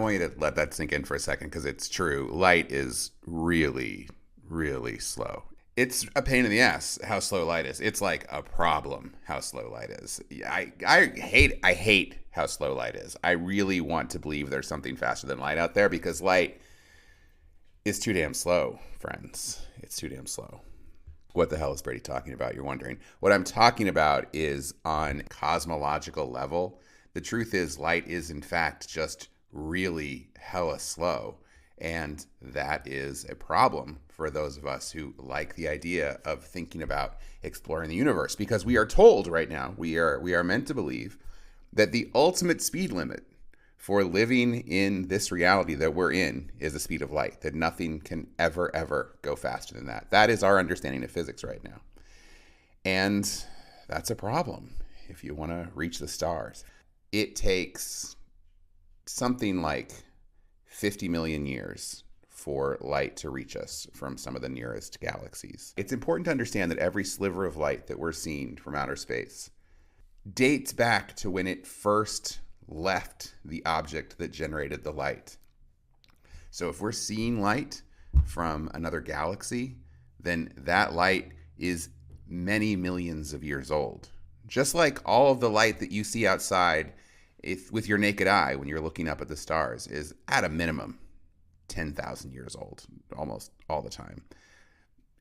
want you to let that sink in for a second because it's true. Light is really, really slow. It's a pain in the ass how slow light is. It's like a problem how slow light is. I hate how slow light is. I really want to believe there's something faster than light out there because light is too damn slow, friends. It's too damn slow. What the hell is Brady talking about? You're wondering. What I'm talking about is on cosmological level. The truth is light is in fact just really hella slow. And that is a problem for those of us who like the idea of thinking about exploring the universe, because we are told right now, we are meant to believe that the ultimate speed limit for living in this reality that we're in is the speed of light, that nothing can ever go faster than that. That is our understanding of physics right now. And that's a problem if you want to reach the stars. It takes something like 50 million years for light to reach us from some of the nearest galaxies. It's important to understand that every sliver of light that we're seeing from outer space dates back to when it first left the object that generated the light. So if we're seeing light from another galaxy, then that light is many millions of years old. Just like all of the light that you see outside with your naked eye when you're looking up at the stars is at a minimum 10,000 years old, almost all the time.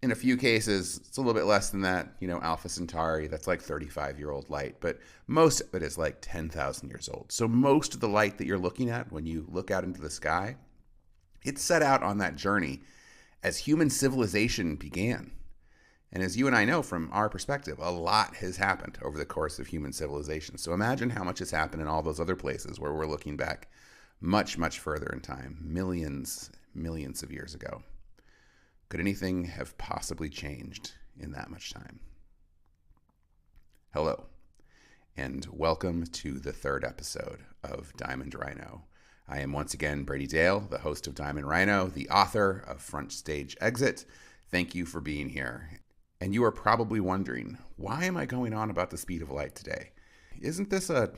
In a few cases, it's a little bit less than that. Alpha Centauri, that's like 35-year-old light, but most of it is like 10,000 years old. So most of the light that you're looking at when you look out into the sky, it's set out on that journey as human civilization began. And as you and I know from our perspective, a lot has happened over the course of human civilization. So imagine how much has happened in all those other places where we're looking back much further in time, millions of years ago. Could anything have possibly changed in that much time? Hello, and welcome to the third episode of Diamond Rhino. I am once again Brady Dale, the host of Diamond Rhino, the author of Front Stage Exit. Thank you for being here. And you are probably wondering, why am I going on about the speed of light today? Isn't this a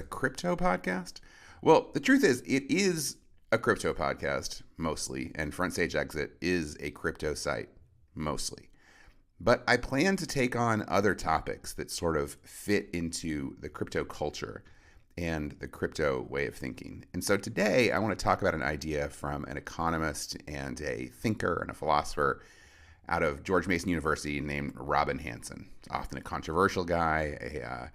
crypto podcast? Well, the truth is, it is a crypto podcast, mostly, and Front Stage Exit is a crypto site, mostly. But I plan to take on other topics that sort of fit into the crypto culture and the crypto way of thinking. And so today, I want to talk about an idea from an economist and a thinker and a philosopher out of George Mason University named Robin Hanson. Often a controversial guy,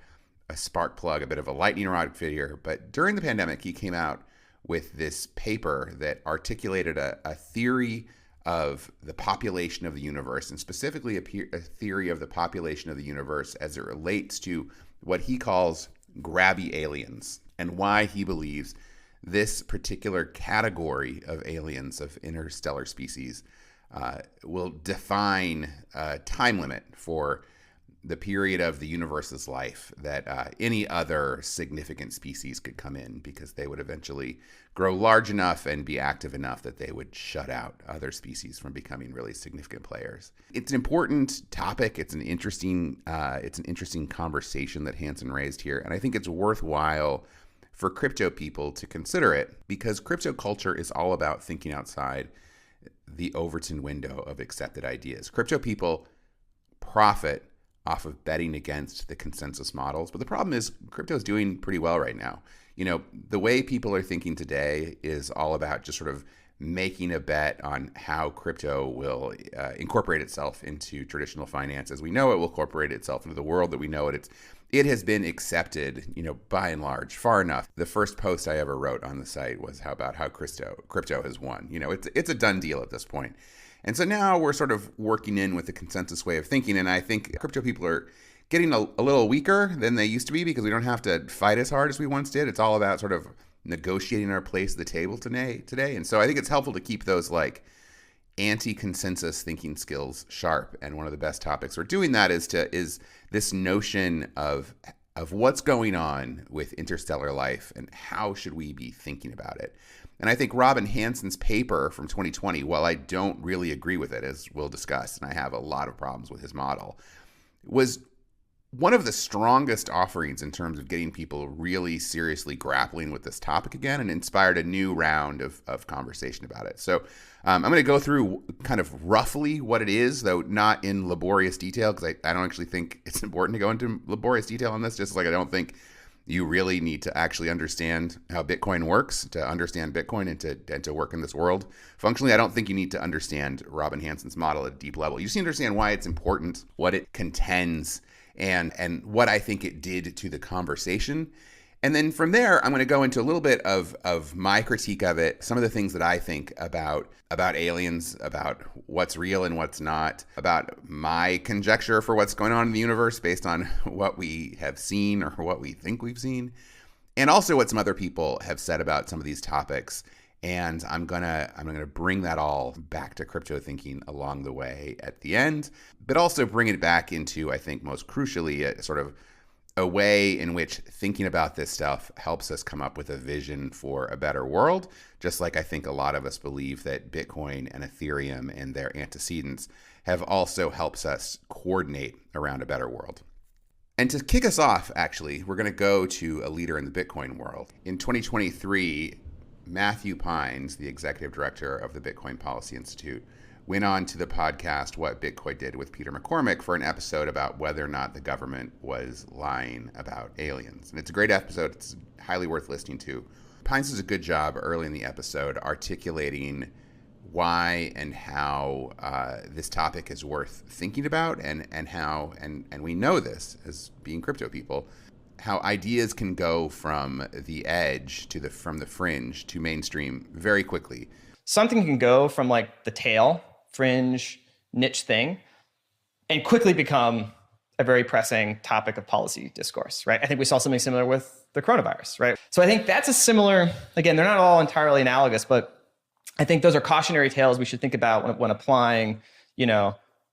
a spark plug, a bit of a lightning rod figure. But during the pandemic, he came out with this paper that articulated a theory of the population of the universe, and specifically a theory of the population of the universe as it relates to what he calls grabby aliens, and why he believes this particular category of aliens, of interstellar species, will define a time limit for the period of the universe's life that any other significant species could come in, because they would eventually grow large enough and be active enough that they would shut out other species from becoming really significant players. It's an important topic. It's an interesting conversation that Hanson raised here, and I think it's worthwhile for crypto people to consider it, because crypto culture is all about thinking outside the Overton window of accepted ideas. Crypto people profit off of betting against the consensus models. But the problem is crypto is doing pretty well right now. The way people are thinking today is all about just sort of making a bet on how crypto will incorporate itself into traditional finance as we know it, will incorporate itself into the world that we know it. It has been accepted, by and large, far enough. The first post I ever wrote on the site was about how crypto has won. It's a done deal at this point. And so now we're sort of working in with the consensus way of thinking. And I think crypto people are getting a little weaker than they used to be, because we don't have to fight as hard as we once did. It's all about sort of negotiating our place at the table today. And so I think it's helpful to keep those like anti-consensus thinking skills sharp. And one of the best topics for doing that is this notion of what's going on with interstellar life and how should we be thinking about it. And I think Robin Hanson's paper from 2020, while I don't really agree with it, as we'll discuss, and I have a lot of problems with his model, was one of the strongest offerings in terms of getting people really seriously grappling with this topic again, and inspired a new round of conversation about it. So I'm going to go through kind of roughly what it is, though not in laborious detail, because I don't actually think it's important to go into laborious detail on this, just like I don't think you really need to actually understand how Bitcoin works to understand Bitcoin and to work in this world functionally. I don't think you need to understand Robin Hanson's model at a deep level. You just need to understand why it's important, what it contends, and what I think it did to the conversation. And then from there, I'm going to go into a little bit of my critique of it, some of the things that I think about aliens, about what's real and what's not, about my conjecture for what's going on in the universe based on what we have seen or what we think we've seen, and also what some other people have said about some of these topics. And I'm gonna bring that all back to crypto thinking along the way at the end, but also bring it back into, I think most crucially, a sort of a way in which thinking about this stuff helps us come up with a vision for a better world, just like I think a lot of us believe that Bitcoin and Ethereum and their antecedents have also helped us coordinate around a better world. And to kick us off, actually, we're going to go to a leader in the Bitcoin world. In 2023, Matthew Pines, the executive director of the Bitcoin Policy Institute, went on to the podcast What Bitcoin Did with Peter McCormick for an episode about whether or not the government was lying about aliens. And it's a great episode. It's highly worth listening to. Pines does a good job early in the episode articulating why and how this topic is worth thinking about, and how, and we know this as being crypto people, how ideas can go from the edge to from the fringe to mainstream very quickly. Something can go from like the tail, fringe, niche thing, and quickly become a very pressing topic of policy discourse, right? I think we saw something similar with the coronavirus, right? So I think that's a similar, again, they're not all entirely analogous, but I think those are cautionary tales we should think about when applying,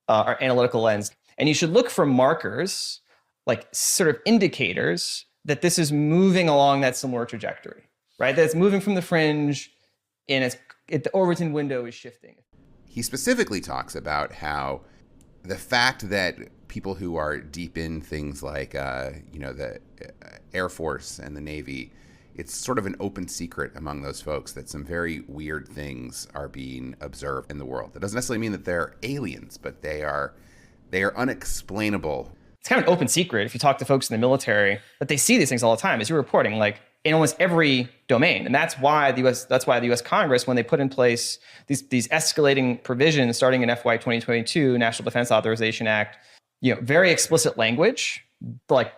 our analytical lens. And you should look for markers, like sort of indicators that this is moving along that similar trajectory, right? That it's moving from the fringe and the Overton window is shifting. He specifically talks about how the fact that people who are deep in things like, the Air Force and the Navy, it's sort of an open secret among those folks that some very weird things are being observed in the world. That doesn't necessarily mean that they're aliens, but they are unexplainable. It's kind of an open secret if you talk to folks in the military, that they see these things all the time, as you're reporting, like in almost every domain. And that's why the US Congress, when they put in place these escalating provisions starting in FY 2022, National Defense Authorization Act, very explicit language, like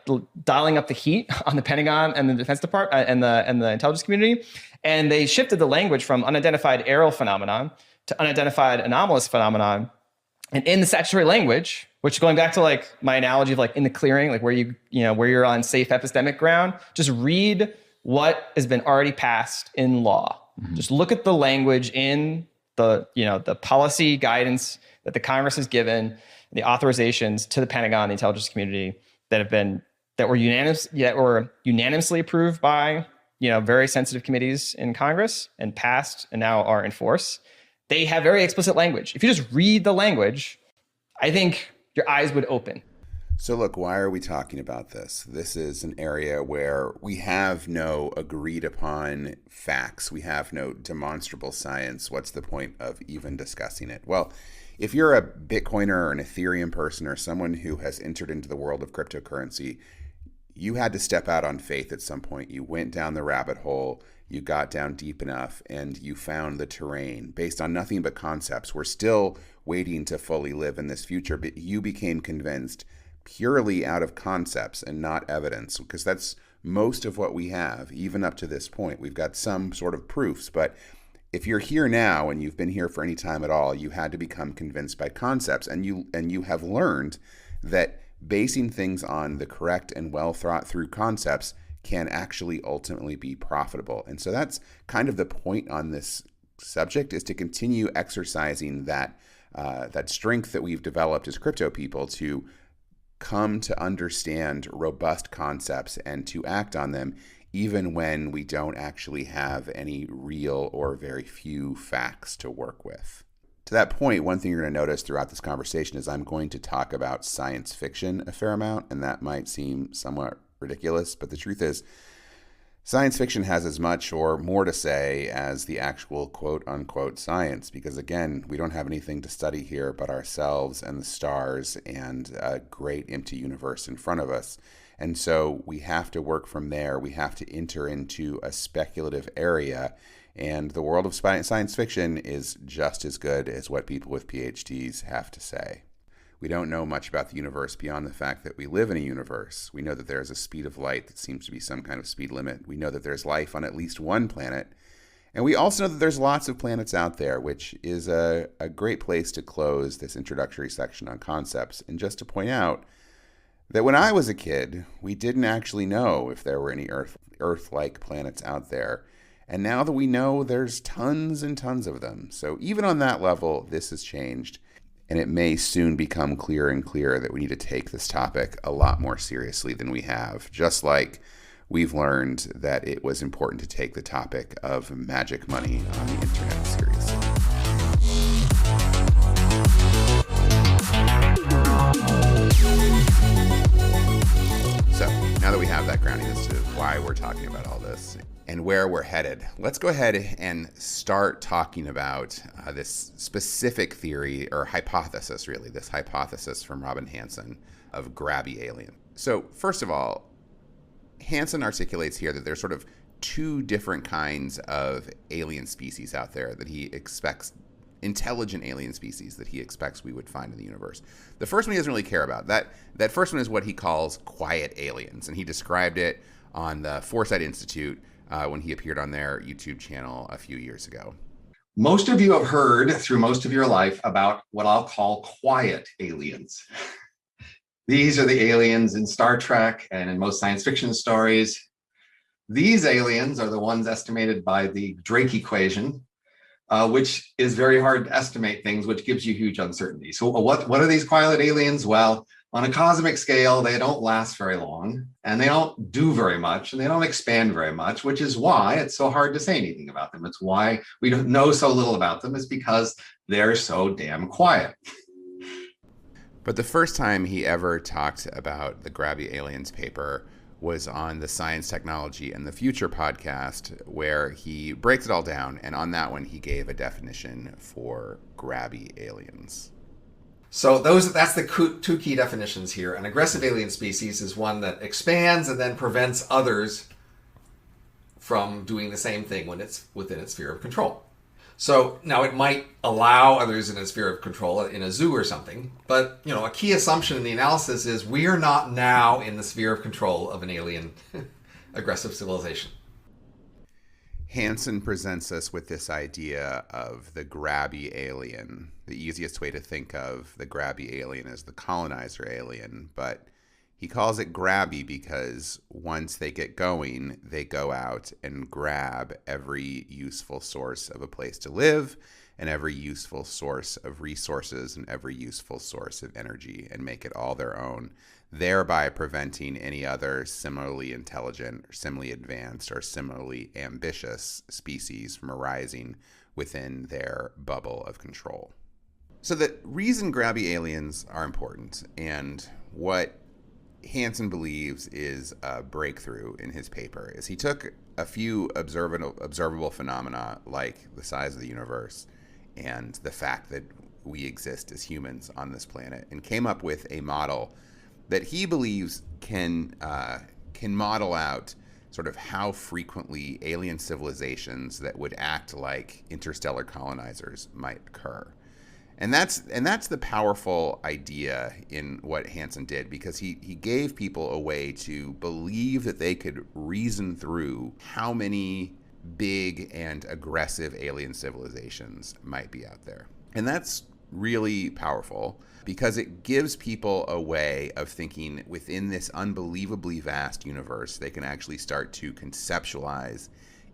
dialing up the heat on the Pentagon and the Defense Department and the intelligence community. And they shifted the language from unidentified aerial phenomenon to unidentified anomalous phenomenon. And in the statutory language, which going back to like my analogy of like in the clearing, like where you're on safe epistemic ground, just read what has been already passed in law. Mm-hmm. Just look at the language in the policy guidance that the Congress has given, the authorizations to the Pentagon, the intelligence community that were unanimously approved by very sensitive committees in Congress and passed and now are in force. They have very explicit language. If you just read the language, I think your eyes would open. So look, why are we talking about this? This is an area where we have no agreed upon facts. We have no demonstrable science. What's the point of even discussing it? Well, if you're a Bitcoiner or an Ethereum person or someone who has entered into the world of cryptocurrency, you had to step out on faith at some point. You went down the rabbit hole, you got down deep enough, and you found the terrain based on nothing but concepts. We're still waiting to fully live in this future, but you became convinced purely out of concepts and not evidence, because that's most of what we have, even up to this point. We've got some sort of proofs, but if you're here now and you've been here for any time at all, you had to become convinced by concepts, and you have learned that basing things on the correct and well thought through concepts can actually ultimately be profitable. And so that's kind of the point on this subject, is to continue exercising that strength that we've developed as crypto people to come to understand robust concepts and to act on them, even when we don't actually have any real or very few facts to work with. To that point, one thing you're going to notice throughout this conversation is I'm going to talk about science fiction a fair amount, and that might seem somewhat ridiculous, but the truth is science fiction has as much or more to say as the actual quote-unquote science, because again, we don't have anything to study here but ourselves and the stars and a great empty universe in front of us. And so we have to work from there. We have to enter into a speculative area. And the world of science fiction is just as good as what people with PhDs have to say. We don't know much about the universe beyond the fact that we live in a universe. We know that there is a speed of light that seems to be some kind of speed limit. We know that there's life on at least one planet. And we also know that there's lots of planets out there, which is a great place to close this introductory section on concepts. And just to point out that when I was a kid, we didn't actually know if there were any Earth-like planets out there. And now that we know, there's tons and tons of them. So even on that level, this has changed. And it may soon become clearer and clearer that we need to take this topic a lot more seriously than we have. Just like we've learned that it was important to take the topic of magic money on the internet seriously. So now that we have that grounding as to why we're talking about all this and where we're headed, let's go ahead and start talking about this specific theory or hypothesis, really, this hypothesis from Robin Hanson of grabby alien. So first of all, Hanson articulates here that there's sort of two different kinds of alien species out there that he expects, intelligent alien species that he expects we would find in the universe. The first one he doesn't really care about. That first one is what he calls quiet aliens, and he described it on the Foresight Institute when he appeared on their YouTube channel a few years ago. Most of you have heard through most of your life about what I'll call quiet aliens. These are the aliens in Star Trek and in most science fiction stories. These aliens are the ones estimated by the Drake equation, which is very hard to estimate things, which gives you huge uncertainty. So what are these quiet aliens? Well, on a cosmic scale, they don't last very long, and they don't do very much, and they don't expand very much, which is why it's so hard to say anything about them. It's why we don't know so little about them, is because they're so damn quiet. But the first time he ever talked about the Grabby Aliens paper was on the Science, Technology, and the Future podcast, where he breaks it all down. And on that one, he gave a definition for grabby aliens. So that's the two key definitions here. An aggressive alien species is one that expands and then prevents others from doing the same thing when it's within its sphere of control. So now it might allow others in a sphere of control in a zoo or something, but a key assumption in the analysis is we are not now in the sphere of control of an alien aggressive civilization. Hanson presents us with this idea of the grabby alien. The easiest way to think of the grabby alien is the colonizer alien, but he calls it grabby because once they get going, they go out and grab every useful source of a place to live and every useful source of resources and every useful source of energy and make it all their own, thereby preventing any other similarly intelligent or similarly advanced or similarly ambitious species from arising within their bubble of control. So the reason grabby aliens are important and what Hanson believes is a breakthrough in his paper is he took a few observable phenomena like the size of the universe and the fact that we exist as humans on this planet and came up with a model that he believes can model out sort of how frequently alien civilizations that would act like interstellar colonizers might occur. And that's the powerful idea in what Hanson did, because he gave people a way to believe that they could reason through how many big and aggressive alien civilizations might be out there. And that's really powerful because it gives people a way of thinking within this unbelievably vast universe. They can actually start to conceptualize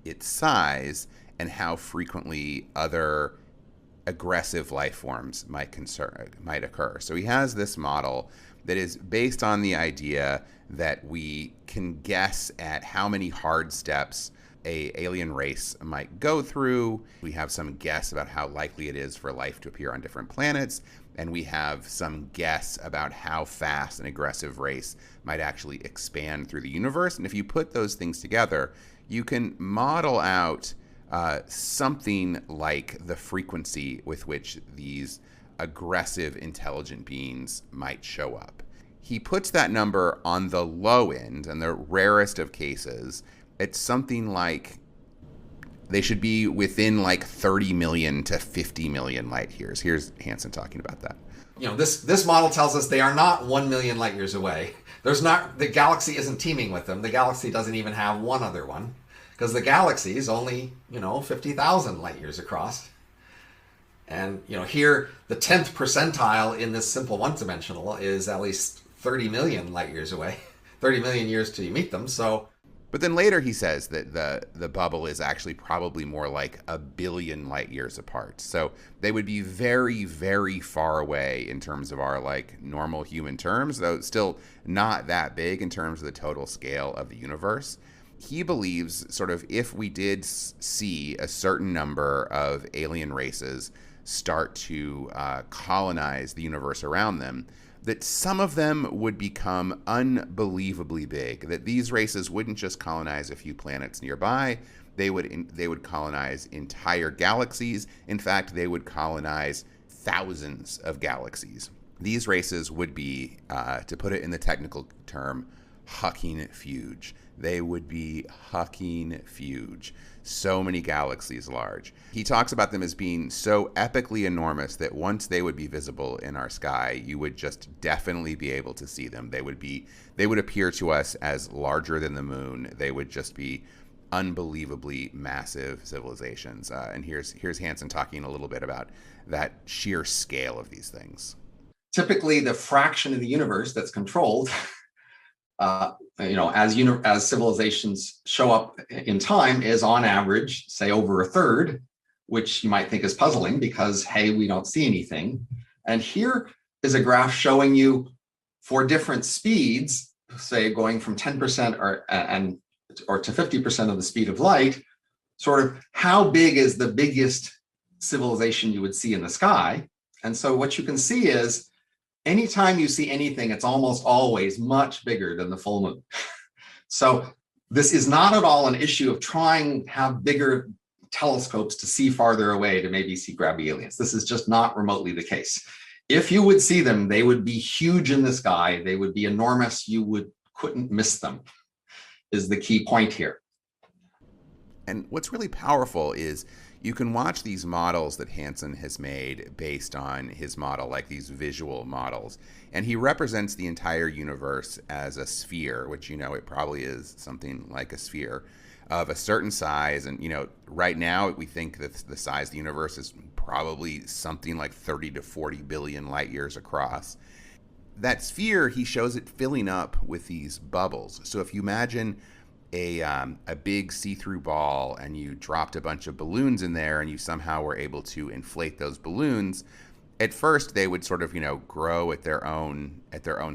its size and how frequently other aggressive life forms might occur. So he has this model that is based on the idea that we can guess at how many hard steps a alien race might go through. We have some guess about how likely it is for life to appear on different planets, and we have some guess about how fast an aggressive race might actually expand through the universe. And if you put those things together, you can model out something like the frequency with which these aggressive, intelligent beings might show up. He puts that number on the low end, and the rarest of cases, it's something like they should be within like 30 million to 50 million light years. Here's Hanson talking about that. This model tells us they are not 1 million light years away. The galaxy isn't teeming with them. The galaxy doesn't even have one other one, because the galaxy is only, 50,000 light years across. And, here, the 10th percentile in this simple one-dimensional is at least 30 million light years away, 30 million years till you meet them. But then later he says that the bubble is actually probably more like 1 billion light years apart. So they would be very, very far away in terms of our like normal human terms, though still not that big in terms of the total scale of the universe. He believes sort of if we did see a certain number of alien races start to colonize the universe around them, that some of them would become unbelievably big, that these races wouldn't just colonize a few planets nearby, they would colonize entire galaxies. In fact, they would colonize thousands of galaxies. These races would be, to put it in the technical term, hucking huge. They would be hucking huge. So many galaxies large. He talks about them as being so epically enormous that once they would be visible in our sky, you would just definitely be able to see them. They would appear to us as larger than the moon. They would just be unbelievably massive civilizations. And here's Hanson talking a little bit about that sheer scale of these things. Typically, the fraction of the universe that's controlled as civilizations show up in time is on average, say, over a third, which you might think is puzzling because, hey, we don't see anything. And here is a graph showing you for different speeds, say going from 10% or to 50% of the speed of light, sort of how big is the biggest civilization you would see in the sky. And so what you can see is anytime you see anything, it's almost always much bigger than the full moon. So this is not at all an issue of trying to have bigger telescopes to see farther away to maybe see grabby aliens. This is just not remotely the case. If you would see them, they would be huge in the sky. They would be enormous. You couldn't miss them, is the key point here. And what's really powerful is you can watch these models that Hanson has made based on his model, like these visual models. And he represents the entire universe as a sphere, which, it probably is something like a sphere of a certain size. And, right now we think that the size of the universe is probably something like 30 to 40 billion light years across. That sphere, he shows it filling up with these bubbles. So if you imagine a big see-through ball and you dropped a bunch of balloons in there and you somehow were able to inflate those balloons, at first they would sort of, grow at their own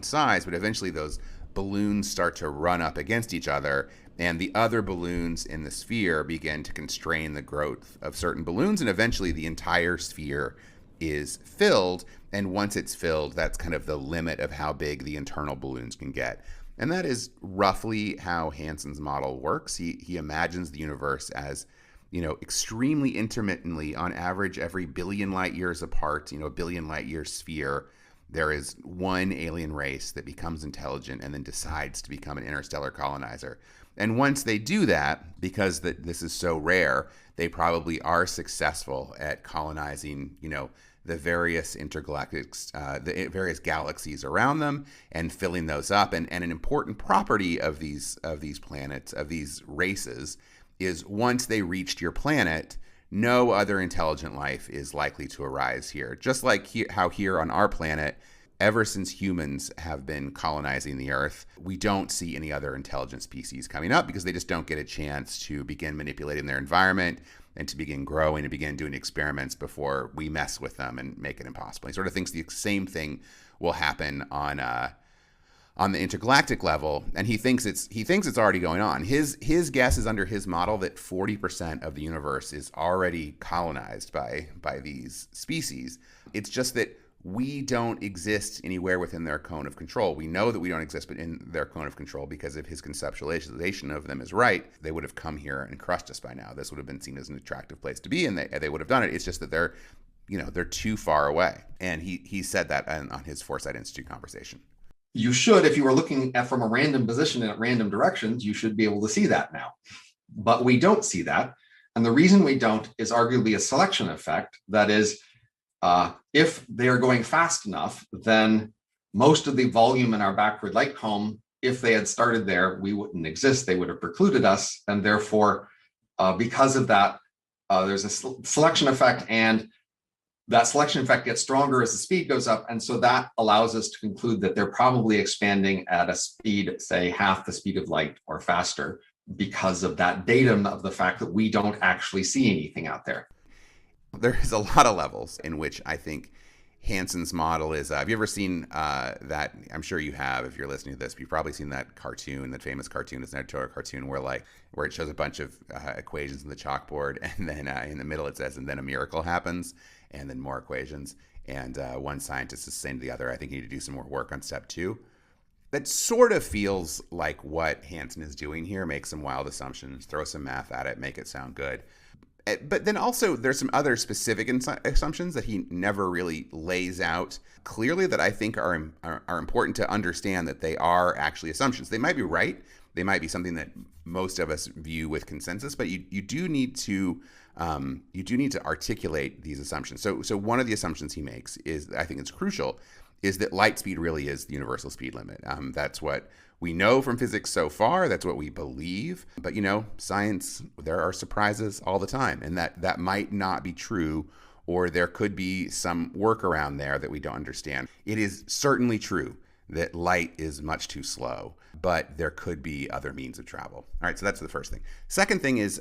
size, but eventually those balloons start to run up against each other and the other balloons in the sphere begin to constrain the growth of certain balloons, and eventually the entire sphere is filled. And once it's filled, that's kind of the limit of how big the internal balloons can get. And that is roughly how Hanson's model works. He imagines the universe as, extremely intermittently, on average, every billion light years apart, a billion light year sphere, there is one alien race that becomes intelligent and then decides to become an interstellar colonizer. And once they do that, because this is so rare, they probably are successful at colonizing, the various intergalactics, the various galaxies around them, and filling those up. And an important property of these planets, of these races, is once they reached your planet, no other intelligent life is likely to arise here. Just like how here on our planet, ever since humans have been colonizing the Earth, we don't see any other intelligent species coming up because they just don't get a chance to begin manipulating their environment and to begin growing and begin doing experiments before we mess with them and make it impossible. He sort of thinks the same thing will happen on on the intergalactic level, and he thinks it's already going on. His guess is under his model that 40% of the universe is already colonized by these species. It's just that we don't exist anywhere within their cone of control. We know that we don't exist in their cone of control because if his conceptualization of them is right, they would have come here and crushed us by now. This would have been seen as an attractive place to be, and they would have done it. It's just that they're too far away. And he said that on his Foresight Institute conversation. You should, if you were looking at from a random position and at random directions, you should be able to see that now. But we don't see that. And the reason we don't is arguably a selection effect. That is, if they are going fast enough, then most of the volume in our backward light comb, if they had started there, we wouldn't exist. They would have precluded us. And therefore, because of that, there's a selection effect, and that selection effect gets stronger as the speed goes up. And so that allows us to conclude that they're probably expanding at a speed, say, half the speed of light or faster, because of that datum of the fact that we don't actually see anything out there. There's a lot of levels in which I think Hanson's model is. Have you ever seen that? I'm sure you have. If you're listening to this, you've probably seen that cartoon, that famous cartoon. It's an editorial cartoon where it shows a bunch of equations in the chalkboard, and then in the middle it says, and then a miracle happens, and then more equations. And one scientist is saying to the other, I think you need to do some more work on step 2. That sort of feels like what Hanson is doing here. Make some wild assumptions, throw some math at it, make it sound good. But then also there's some other specific assumptions that he never really lays out clearly that I think are important to understand that they are actually assumptions. They might be right. They might be something that most of us view with consensus, but you do need to articulate these assumptions. So one of the assumptions he makes is, I think it's crucial, is that light speed really is the universal speed limit. That's what we know from physics so far. That's what we believe. But, science, there are surprises all the time. And that might not be true, or there could be some workaround there that we don't understand. It is certainly true that light is much too slow, but there could be other means of travel. All right, so that's the first thing. Second thing is,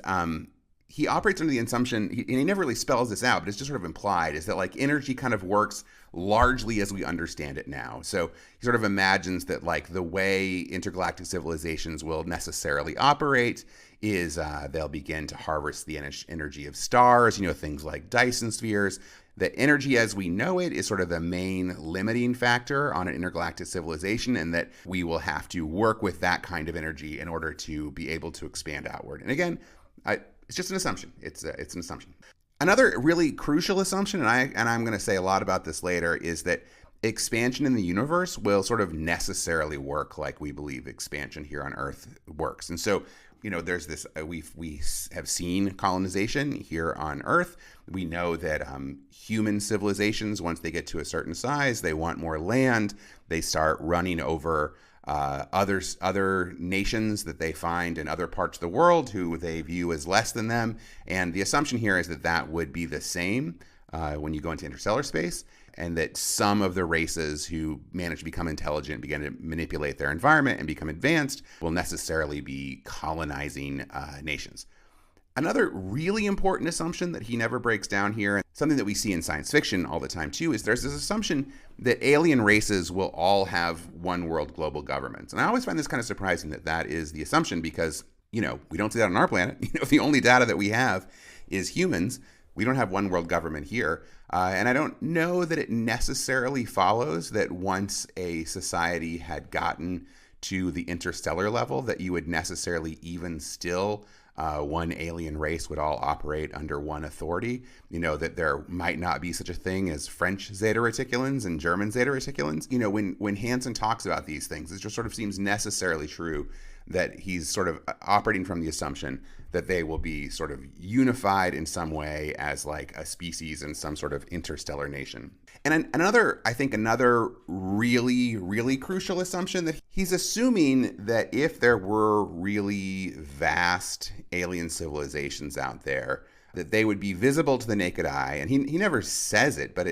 he operates under the assumption, and he never really spells this out, but it's just sort of implied, is that energy kind of works largely as we understand it now. So he sort of imagines that the way intergalactic civilizations will necessarily operate is they'll begin to harvest the energy of stars, things like Dyson spheres. That energy as we know it is sort of the main limiting factor on an intergalactic civilization, and that we will have to work with that kind of energy in order to be able to expand outward. And again, it's just an assumption. It's an assumption. Another really crucial assumption, and I'm going to say a lot about this later, is that expansion in the universe will sort of necessarily work like we believe expansion here on Earth works. And so, there's this, we have seen colonization here on Earth. We know that human civilizations, once they get to a certain size, they want more land. They start running over other nations that they find in other parts of the world who they view as less than them. And the assumption here is that would be the same when you go into interstellar space, and that some of the races who manage to become intelligent, begin to manipulate their environment and become advanced, will necessarily be colonizing nations. Another really important assumption that he never breaks down here, something that we see in science fiction all the time too, is there's this assumption that alien races will all have one world global governments. And I always find this kind of surprising that is the assumption, because, we don't see that on our planet. The only data that we have is humans. We don't have one world government here. And I don't know that it necessarily follows that once a society had gotten to the interstellar level, that you would necessarily even still one alien race would all operate under one authority. That there might not be such a thing as French Zeta Reticulans and German Zeta Reticulans. When Hanson talks about these things, it just sort of seems necessarily true that he's sort of operating from the assumption that they will be sort of unified in some way as a species in some sort of interstellar nation. And another really, really crucial assumption, that he's assuming that if there were really vast alien civilizations out there, that they would be visible to the naked eye. And he never says it, but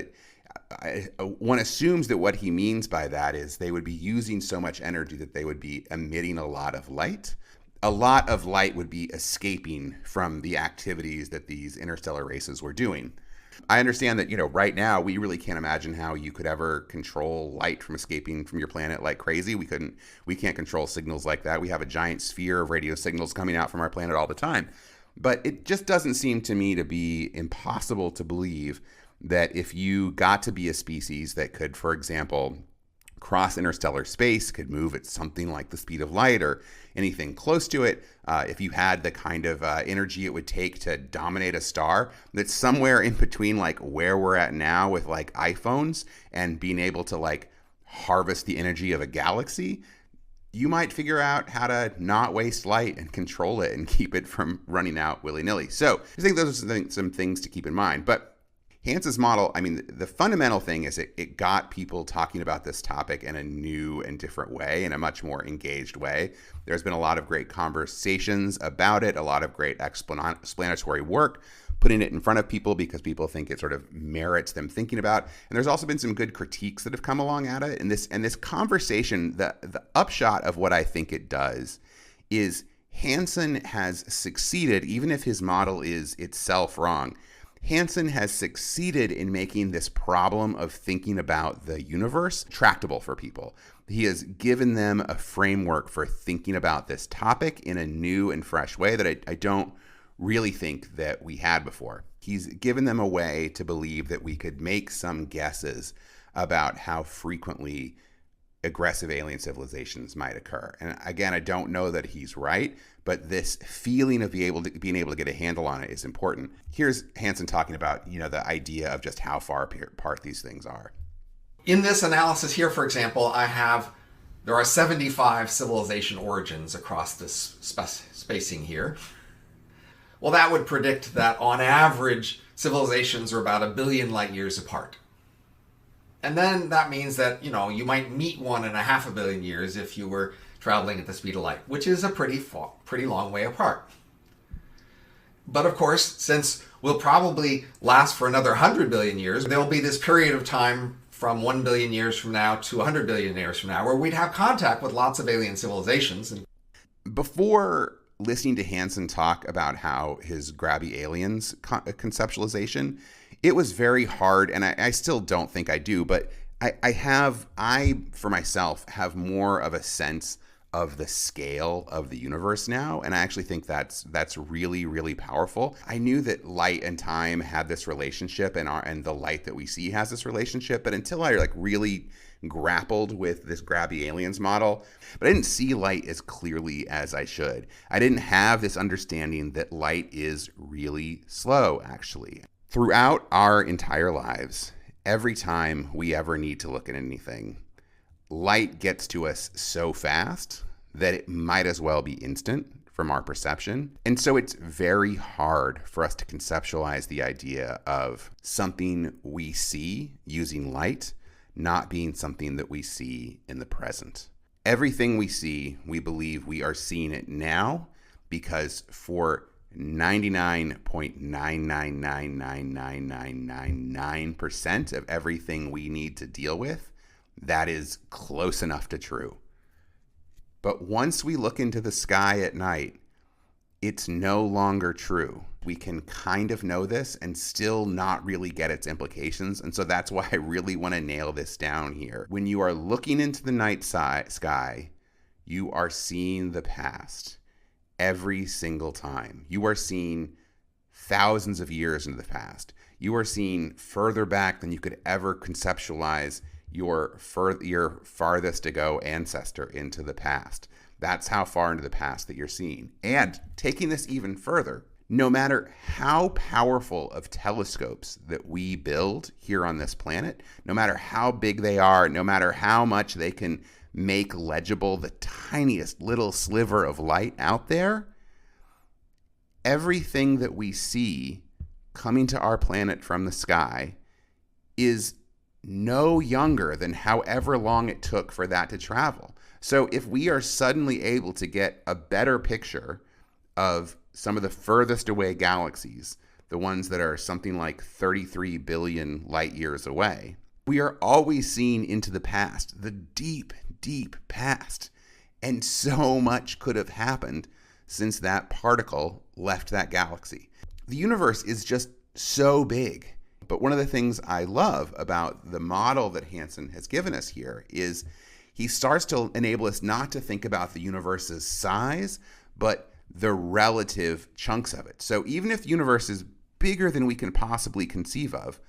one assumes that what he means by that is they would be using so much energy that they would be emitting a lot of light. A lot of light would be escaping from the activities that these interstellar races were doing. I understand that, right now we really can't imagine how you could ever control light from escaping from your planet like crazy. We can't control signals like that. We have a giant sphere of radio signals coming out from our planet all the time. But it just doesn't seem to me to be impossible to believe that if you got to be a species that could, for example, cross interstellar space, could move at something like the speed of light or anything close to it, if you had the kind of energy it would take to dominate a star, that's somewhere in between like where we're at now with like iPhones and being able to like harvest the energy of a galaxy, you might figure out how to not waste light and control it and keep it from running out willy-nilly. So I think those are some things to keep in mind. But Hanson's model, I mean, the fundamental thing is it got people talking about this topic in a new and different way, in a much more engaged way. There's been a lot of great conversations about it, a lot of great explanatory work, putting it in front of people because people think it sort of merits them thinking about. And there's also been some good critiques that have come along at it. And this conversation, the upshot of what I think it does is Hanson has succeeded, even if his model is itself wrong. Hanson has succeeded in making this problem of thinking about the universe tractable for people. He has given them a framework for thinking about this topic in a new and fresh way that I don't really think that we had before. He's given them a way to believe that we could make some guesses about how frequently aggressive alien civilizations might occur. And again, I don't know that he's right, but this feeling of being able to get a handle on it is important. Here's Hanson talking about, the idea of just how far apart these things are. In this analysis here, for example, there are 75 civilization origins across this spacing here. Well, that would predict that on average, civilizations are about 1 billion light years apart. And then that means that, you might meet one in 500 million years if you were traveling at the speed of light, which is a pretty long way apart. But of course, since we'll probably last for another 100 billion years, there'll be this period of time from 1 billion years from now to 100 billion years from now where we'd have contact with lots of alien civilizations. Before listening to Hanson talk about how his grabby aliens conceptualization, it was very hard, and I still don't think I do, but I for myself have more of a sense of the scale of the universe now, and I actually think that's really, really powerful. I knew that light and time had this relationship, and the light that we see has this relationship, but until I really grappled with this grabby aliens model, but I didn't see light as clearly as I should. I didn't have this understanding that light is really slow, actually. Throughout our entire lives, every time we ever need to look at anything, light gets to us so fast that it might as well be instant from our perception. And so it's very hard for us to conceptualize the idea of something we see using light not being something that we see in the present. Everything we see, we believe we are seeing it now because for 99.9999999% of everything we need to deal with, that is close enough to true. But once we look into the sky at night, it's no longer true. We can kind of know this and still not really get its implications. And so that's why I really want to nail this down here. When you are looking into the night sky, you are seeing the past every single time. You are seeing thousands of years into the past. You are seeing further back than you could ever conceptualize your farthest ago ancestor into the past. That's how far into the past that you're seeing. And taking this even further, no matter how powerful of telescopes that we build here on this planet, no matter how big they are, no matter how much they can make legible the tiniest little sliver of light out there, everything that we see coming to our planet from the sky is no younger than however long it took for that to travel. So if we are suddenly able to get a better picture of some of the furthest away galaxies, the ones that are something like 33 billion light years away, we are always seeing into the past, the deep, deep past. And so much could have happened since that particle left that galaxy. The universe is just so big. But one of the things I love about the model that Hanson has given us here is he starts to enable us not to think about the universe's size, but the relative chunks of it. So even if the universe is bigger than we can possibly conceive of,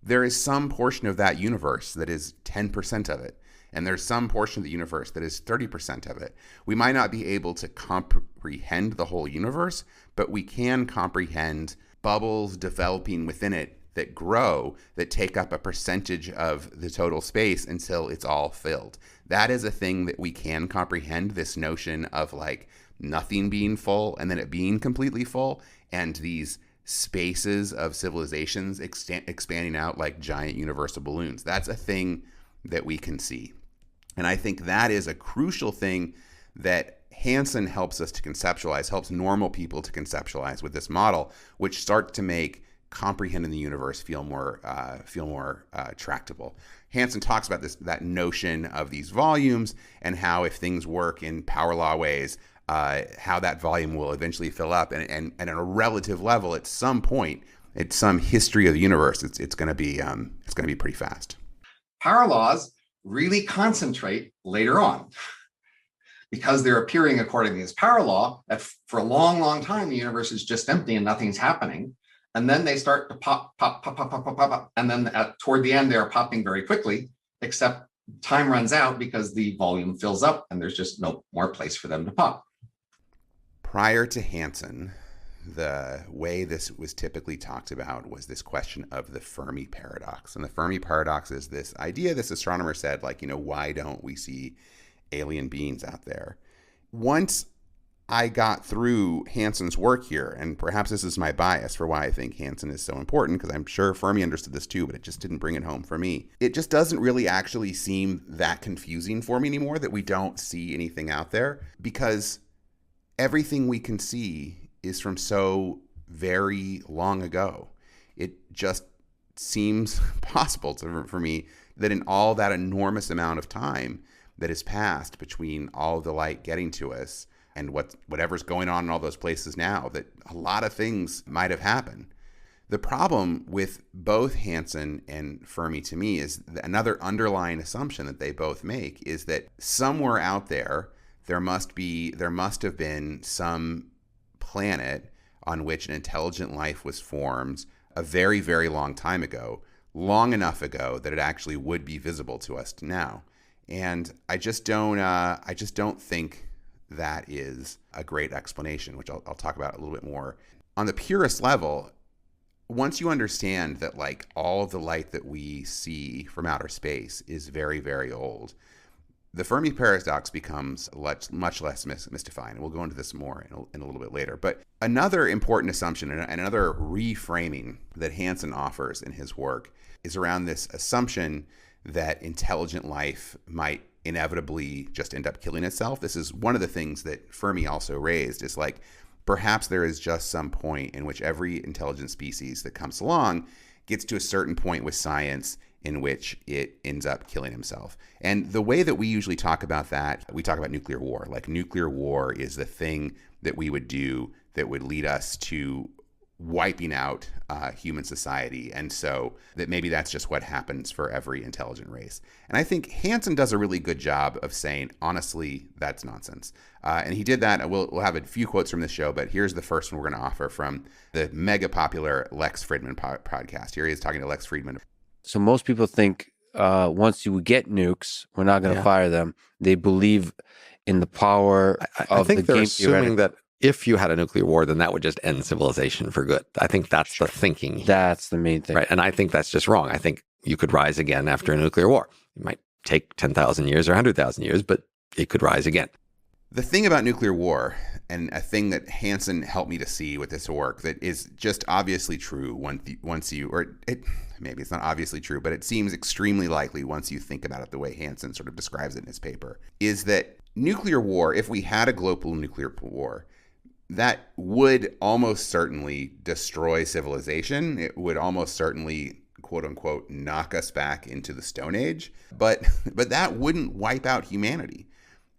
there is some portion of that universe that is 10% of it. And there's some portion of the universe that is 30% of it. We might not be able to comprehend the whole universe, but we can comprehend bubbles developing within it that grow, that take up a percentage of the total space until it's all filled. That is a thing that we can comprehend, this notion of like nothing being full and then it being completely full, and these spaces of civilizations expanding out like giant universal balloons. That's a thing that we can see. And I think that is a crucial thing that Hanson helps us to conceptualize, helps normal people to conceptualize with this model, which starts to make comprehending the universe feel more tractable. Hanson talks about that notion of these volumes and how if things work in power law ways, how that volume will eventually fill up, and at a relative level, at some point, at some history of the universe, it's going to be pretty fast. Power laws really concentrate later on because they're appearing according to this power law that for a long, long time, the universe is just empty and nothing's happening. And then they start to pop. And then toward the end, they're popping very quickly, except time runs out because the volume fills up and there's just no more place for them to pop. Prior to Hanson, the way this was typically talked about was this question of the Fermi paradox. And the Fermi paradox is this idea, this astronomer said, like, why don't we see alien beings out there? Once I got through Hanson's work here, and perhaps this is my bias for why I think Hanson is so important, because I'm sure Fermi understood this too, but it just didn't bring it home for me. It just doesn't really actually seem that confusing for me anymore that we don't see anything out there, because everything we can see is from so very long ago. It just seems possible for me that in all that enormous amount of time that has passed between all of the light getting to us and whatever's going on in all those places now, that a lot of things might have happened. The problem with both Hanson and Fermi, to me, is another underlying assumption that they both make is that somewhere out there, there must have been some planet on which an intelligent life was formed a very, very long time ago, long enough ago that it actually would be visible to us now. And I just don't think that is a great explanation, which I'll talk about a little bit more. On the purest level, once you understand that like all of the light that we see from outer space is very, very old, the Fermi paradox becomes much less mystifying. And we'll go into this more in a little bit later. But another important assumption and another reframing that Hanson offers in his work is around this assumption that intelligent life might inevitably just end up killing itself. This is one of the things that Fermi also raised, is like perhaps there is just some point in which every intelligent species that comes along gets to a certain point with science in which it ends up killing himself. And the way that we usually talk about that, we talk about nuclear war. Like nuclear war is the thing that we would do that would lead us to wiping out human society. And so that maybe that's just what happens for every intelligent race. And I think Hanson does a really good job of saying, honestly, that's nonsense. And he did that. We'll have a few quotes from this show, but here's the first one we're going to offer from the mega popular Lex Fridman podcast. Here he is talking to Lex Fridman. So most people think once you get nukes, we're not going to fire them. They believe in the power I of think the they're game assuming that if you had a nuclear war, then that would just end civilization for good. I think that's the thinking. That's the main thing. Right. And I think that's just wrong. I think you could rise again after a nuclear war. It might take 10,000 years or 100,000 years, but it could rise again. The thing about nuclear war, and a thing that Hanson helped me to see with this work that is just obviously true maybe it's not obviously true, but it seems extremely likely once you think about it the way Hanson sort of describes it in his paper, is that nuclear war, if we had a global nuclear war, that would almost certainly destroy civilization. It would almost certainly, quote unquote, knock us back into the Stone Age. But that wouldn't wipe out humanity.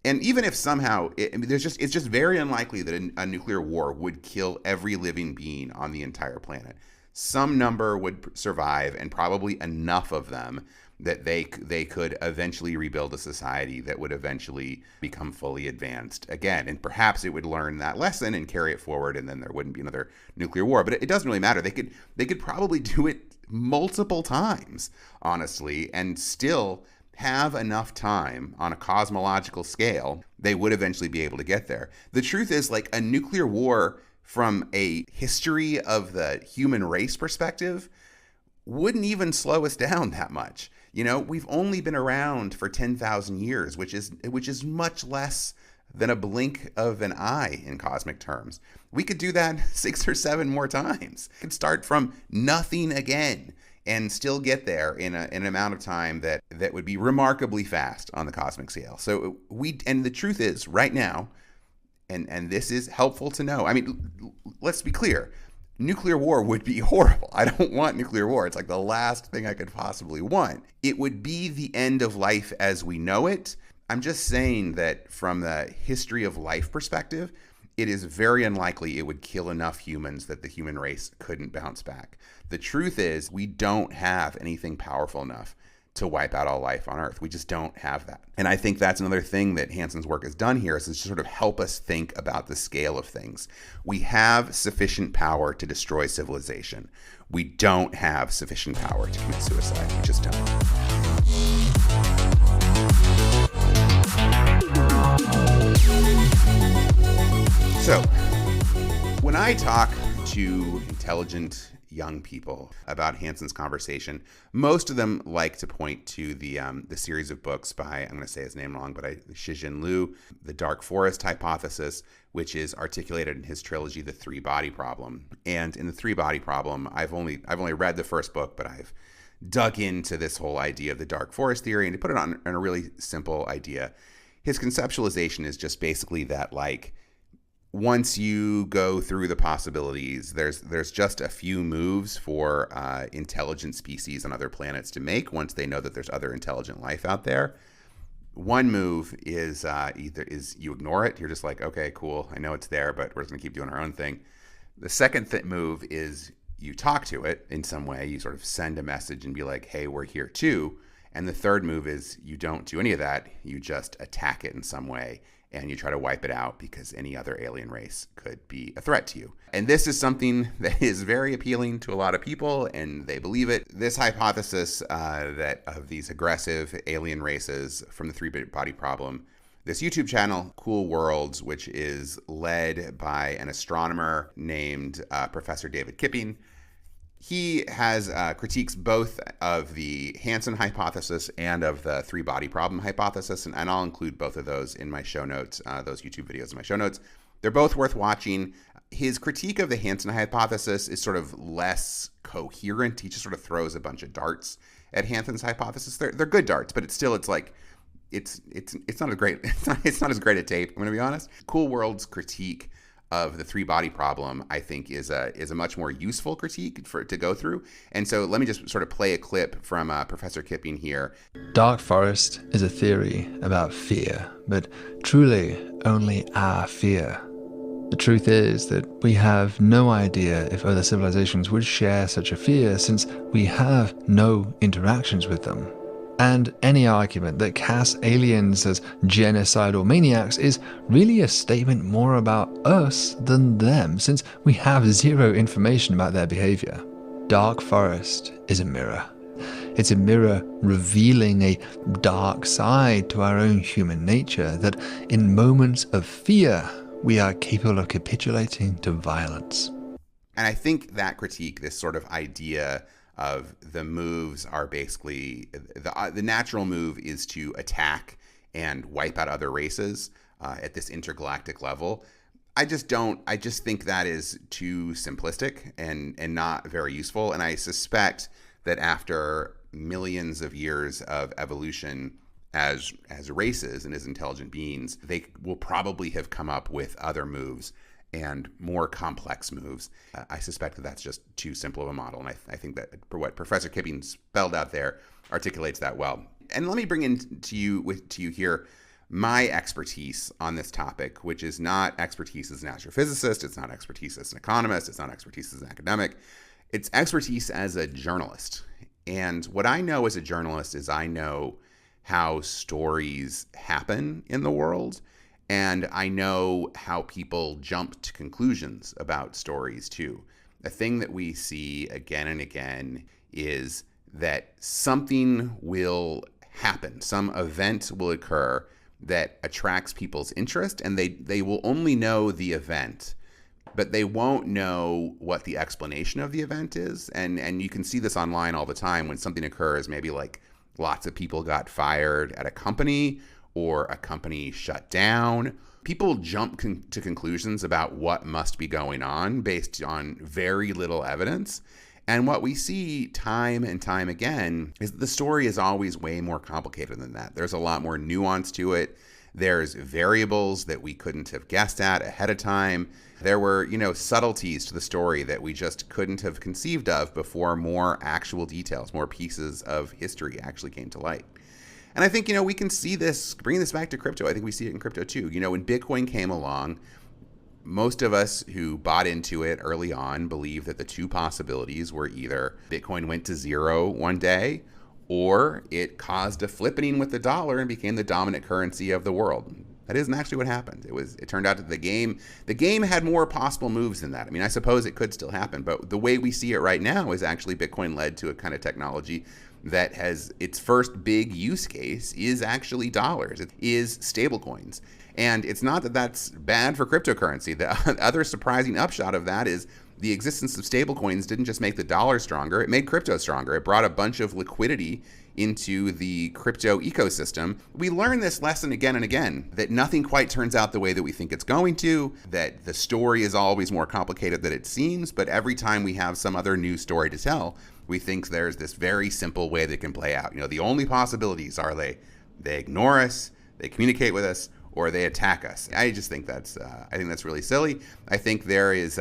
And even if somehow, it's just very unlikely that a nuclear war would kill every living being on the entire planet. some number would survive, and probably enough of them that they could eventually rebuild a society that would eventually become fully advanced again. And perhaps it would learn that lesson and carry it forward, and then there wouldn't be another nuclear war. But it doesn't really matter. They could probably do it multiple times, honestly, and still have enough time on a cosmological scale. They would eventually be able to get there. The truth is, like, a nuclear war from a history of the human race perspective wouldn't even slow us down that much. You know, we've only been around for 10,000 years, which is much less than a blink of an eye in cosmic terms. We could do that 6 or 7 more times. We could start from nothing again and still get there in an amount of time that would be remarkably fast on the cosmic scale. So and the truth is, right now, and this is helpful to know. I mean, let's be clear. Nuclear war would be horrible. I don't want nuclear war. It's like the last thing I could possibly want. It would be the end of life as we know it. I'm just saying that from the history of life perspective, it is very unlikely it would kill enough humans that the human race couldn't bounce back. The truth is, we don't have anything powerful enough to wipe out all life on Earth. We just don't have that. And I think that's another thing that Hanson's work has done here, is to sort of help us think about the scale of things. We have sufficient power to destroy civilization. We don't have sufficient power to commit suicide. We just don't. So, when I talk to intelligent young people about Hanson's conversation, most of them like to point to the series of books by, I'm going to say his name wrong, but Shijin Liu, The Dark Forest Hypothesis, which is articulated in his trilogy, The Three-Body Problem. And in The Three-Body Problem, I've only read the first book, but I've dug into this whole idea of the dark forest theory, and to put it on a really simple idea, his conceptualization is just basically that, like, once you go through the possibilities, there's just a few moves for intelligent species on other planets to make once they know that there's other intelligent life out there. One move is either you ignore it. You're just like, okay, cool, I know it's there, but we're just gonna keep doing our own thing. The second move is you talk to it in some way. You sort of send a message and be like, hey, we're here too. And the third move is you don't do any of that. You just attack it in some way, and you try to wipe it out because any other alien race could be a threat to you. And this is something that is very appealing to a lot of people, and they believe it. This hypothesis that of these aggressive alien races from the Three-Body Problem, this YouTube channel, Cool Worlds, which is led by an astronomer named Professor David Kipping, he has critiques both of the Hanson hypothesis and of the Three-Body Problem hypothesis, and I'll include both of those in my show notes, those YouTube videos in my show notes. They're both worth watching. His critique of the Hanson hypothesis is sort of less coherent. He just sort of throws a bunch of darts at Hanson's hypothesis. They're good darts, but it's not as great. It's not as great a tape, I'm going to be honest. Cool World's critique of the Three-Body Problem, I think, is a much more useful critique to go through. And so let me just sort of play a clip from Professor Kipping here. Dark forest is a theory about fear, but truly only our fear. The truth is that we have no idea if other civilizations would share such a fear, since we have no interactions with them. And any argument that casts aliens as genocidal maniacs is really a statement more about us than them, since we have zero information about their behavior. Dark forest is a mirror. It's a mirror revealing a dark side to our own human nature, that in moments of fear, we are capable of capitulating to violence. And I think that critique, this sort of idea of the moves are basically, the natural move is to attack and wipe out other races at this intergalactic level. I just think that is too simplistic and not very useful. And I suspect that after millions of years of evolution as races and as intelligent beings, they will probably have come up with other moves and more complex moves. I suspect that that's just too simple of a model. And I think that what Professor Kipping spelled out there articulates that well. And let me bring to you here my expertise on this topic, which is not expertise as an astrophysicist. It's not expertise as an economist. It's not expertise as an academic. It's expertise as a journalist. And what I know as a journalist is I know how stories happen in the world. And I know how people jump to conclusions about stories too. A thing that we see again and again is that something will happen, some event will occur that attracts people's interest, and they will only know the event, but they won't know what the explanation of the event is. And you can see this online all the time when something occurs, maybe like lots of people got fired at a company or a company shut down. People jump to conclusions about what must be going on based on very little evidence. And what we see time and time again is that the story is always way more complicated than that. There's a lot more nuance to it. There's variables that we couldn't have guessed at ahead of time. There were, subtleties to the story that we just couldn't have conceived of before more actual details, more pieces of history actually came to light. And I think, we can see this, bringing this back to crypto. I think we see it in crypto too. When Bitcoin came along, most of us who bought into it early on believed that the two possibilities were either Bitcoin went to zero one day, or it caused a flippening with the dollar and became the dominant currency of the world. That isn't actually what happened. It turned out that the game had more possible moves than that. I mean, I suppose it could still happen, but the way we see it right now is actually Bitcoin led to a kind of technology that has its first big use case is actually dollars. It is stablecoins. And it's not that that's bad for cryptocurrency. The other surprising upshot of that is the existence of stablecoins didn't just make the dollar stronger, it made crypto stronger. It brought a bunch of liquidity into the crypto ecosystem. We learn this lesson again and again, that nothing quite turns out the way that we think it's going to, that the story is always more complicated than it seems, but every time we have some other new story to tell, we think there's this very simple way that can play out. The only possibilities are they ignore us, they communicate with us, or they attack us. I just think that's really silly. I think there is,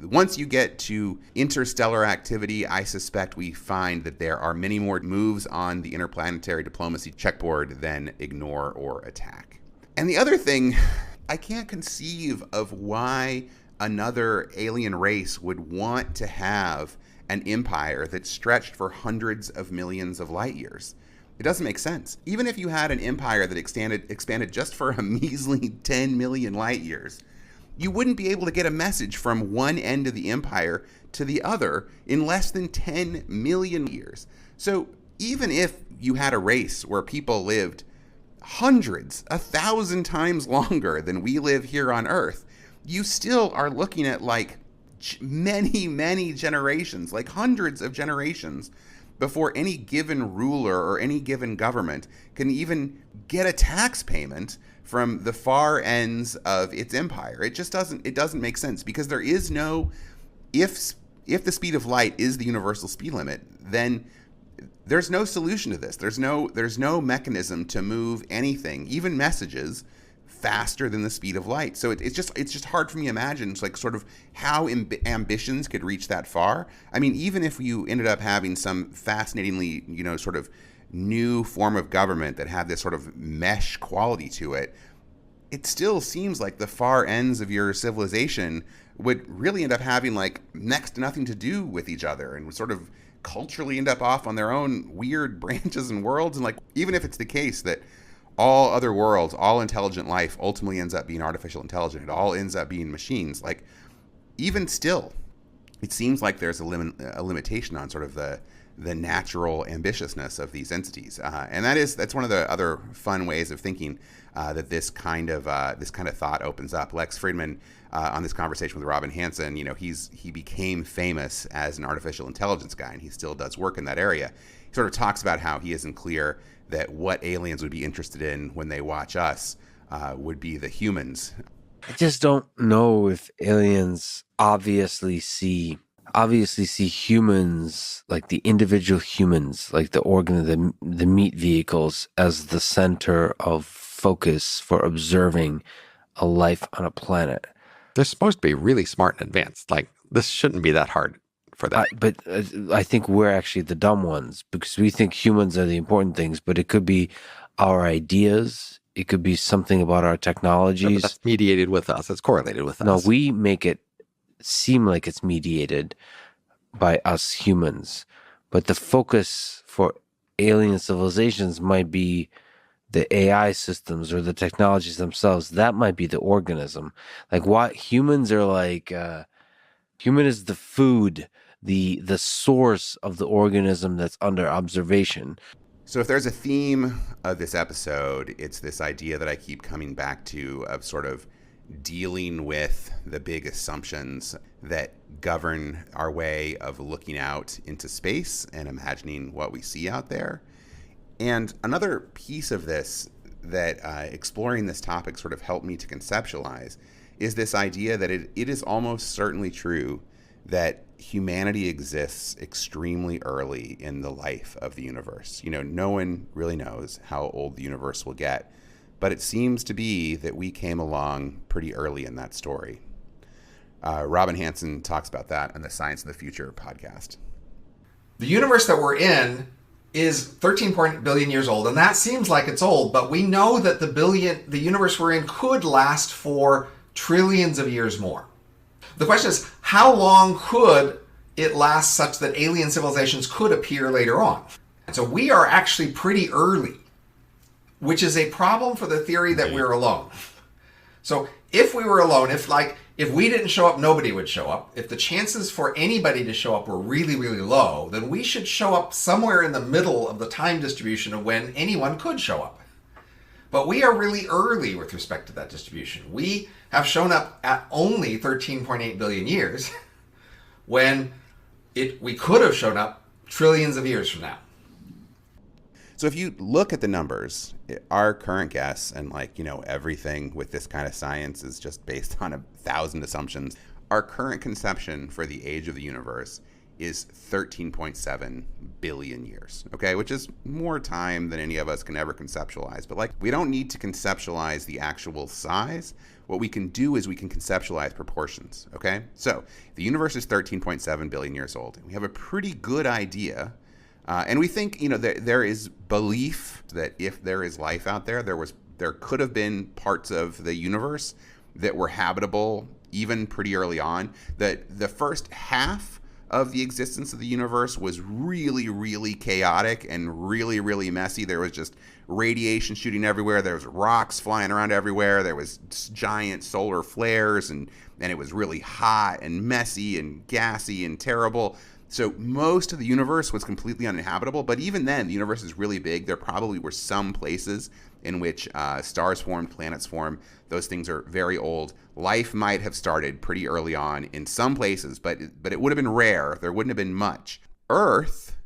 once you get to interstellar activity, I suspect we find that there are many more moves on the interplanetary diplomacy checkboard than ignore or attack. And the other thing, I can't conceive of why another alien race would want to have an empire that stretched for hundreds of millions of light years. It doesn't make sense. Even if you had an empire that expanded just for a measly 10 million light years, you wouldn't be able to get a message from one end of the empire to the other in less than 10 million years. So even if you had a race where people lived hundreds, 1,000 times longer than we live here on Earth, you still are looking at like many, many generations, like hundreds of generations, before any given ruler or any given government can even get a tax payment from the far ends of its empire. It just doesn't make sense, because there is no, if the speed of light is the universal speed limit, then there's no solution to this. There's no mechanism to move anything, even messages, faster than the speed of light. So it's just hard for me to imagine. It's like sort of how ambitions could reach that far. I mean, even if you ended up having some fascinatingly, sort of new form of government that had this sort of mesh quality to it, it still seems like the far ends of your civilization would really end up having like next to nothing to do with each other, and would sort of culturally end up off on their own weird branches and worlds. And like, even if it's the case that all other worlds, all intelligent life ultimately ends up being artificial intelligence, it all ends up being machines, like, even still, it seems like there's a limitation on sort of the natural ambitiousness of these entities, and that's one of the other fun ways of thinking that this kind of thought opens up. Lex Friedman, on this conversation with Robin Hanson, he became famous as an artificial intelligence guy, and he still does work in that area. He sort of talks about how he isn't clear that what aliens would be interested in when they watch us would be the humans. I just don't know if aliens obviously see humans, like the individual humans, like the meat vehicles, as the center of focus for observing a life on a planet. They're supposed to be really smart and advanced. Like, this shouldn't be that hard for them. But I think we're actually the dumb ones, because we think humans are the important things, but it could be our ideas. It could be something about our technologies. But that's mediated with us. It's correlated with us. No, we make it seem like it's mediated, by us humans. But the focus for alien civilizations might be the AI systems or the technologies themselves. That might be the organism. Like what humans are like, human is the food, the source of the organism that's under observation. So if there's a theme of this episode, it's this idea that I keep coming back to of sort of dealing with the big assumptions that govern our way of looking out into space and imagining what we see out there. And another piece of this that exploring this topic sort of helped me to conceptualize is this idea that it is almost certainly true that humanity exists extremely early in the life of the universe. You know, no one really knows how old the universe will get, but it seems to be that we came along pretty early in that story. Robin Hanson talks about that on the Science of the Future podcast. The universe that we're in is 13 billion years old, and that seems like it's old, but we know that the universe we're in could last for trillions of years more. The question is, how long could it last such that alien civilizations could appear later on? And so we are actually pretty early, which is a problem for the theory that we're alone. So if we were alone, if we didn't show up, nobody would show up. If the chances for anybody to show up were really, really low, then we should show up somewhere in the middle of the time distribution of when anyone could show up. But we are really early with respect to that distribution. We have shown up at only 13.8 billion years when we could have shown up trillions of years from now. So if you look at the numbers, our current guess, and everything with this kind of science is just based on 1,000 assumptions. Our current conception for the age of the universe is 13.7 billion years, okay? Which is more time than any of us can ever conceptualize. But we don't need to conceptualize the actual size. What we can do is we can conceptualize proportions, okay? So the universe is 13.7 billion years old. We have a pretty good idea. And we think, there is belief that if there is life out there, there could have been parts of the universe that were habitable even pretty early on. That the first half of the existence of the universe was really, really chaotic and really, really messy. There was just radiation shooting everywhere. There was rocks flying around everywhere. There was giant solar flares, and it was really hot and messy and gassy and terrible. So most of the universe was completely uninhabitable, but even then, the universe is really big. There probably were some places in which stars formed, planets formed. Those things are very old. Life might have started pretty early on in some places, but it would have been rare. There wouldn't have been much. Earth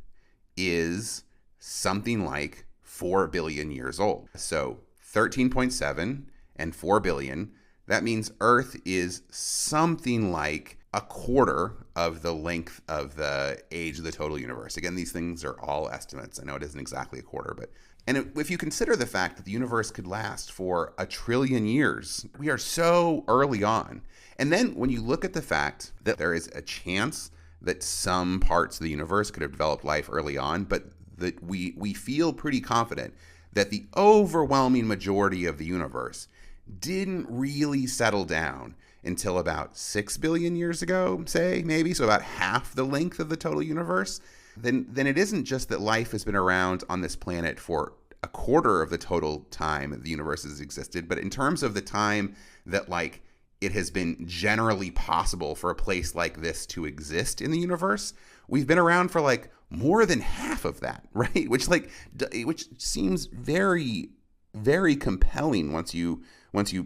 is something like 4 billion years old. So 13.7 and 4 billion, that means Earth is something like a quarter of the length of the age of the total universe. Again, these things are all estimates. I know it isn't exactly a quarter, and if you consider the fact that the universe could last for 1 trillion years, we are so early on. And then when you look at the fact that there is a chance that some parts of the universe could have developed life early on, but that we feel pretty confident that the overwhelming majority of the universe didn't really settle down until about 6 billion years ago, say, maybe, so about half the length of the total universe, then it isn't just that life has been around on this planet for a quarter of the total time the universe has existed, but in terms of the time that it has been generally possible for a place like this to exist in the universe, we've been around for more than half of that, right? Which seems very, very compelling once you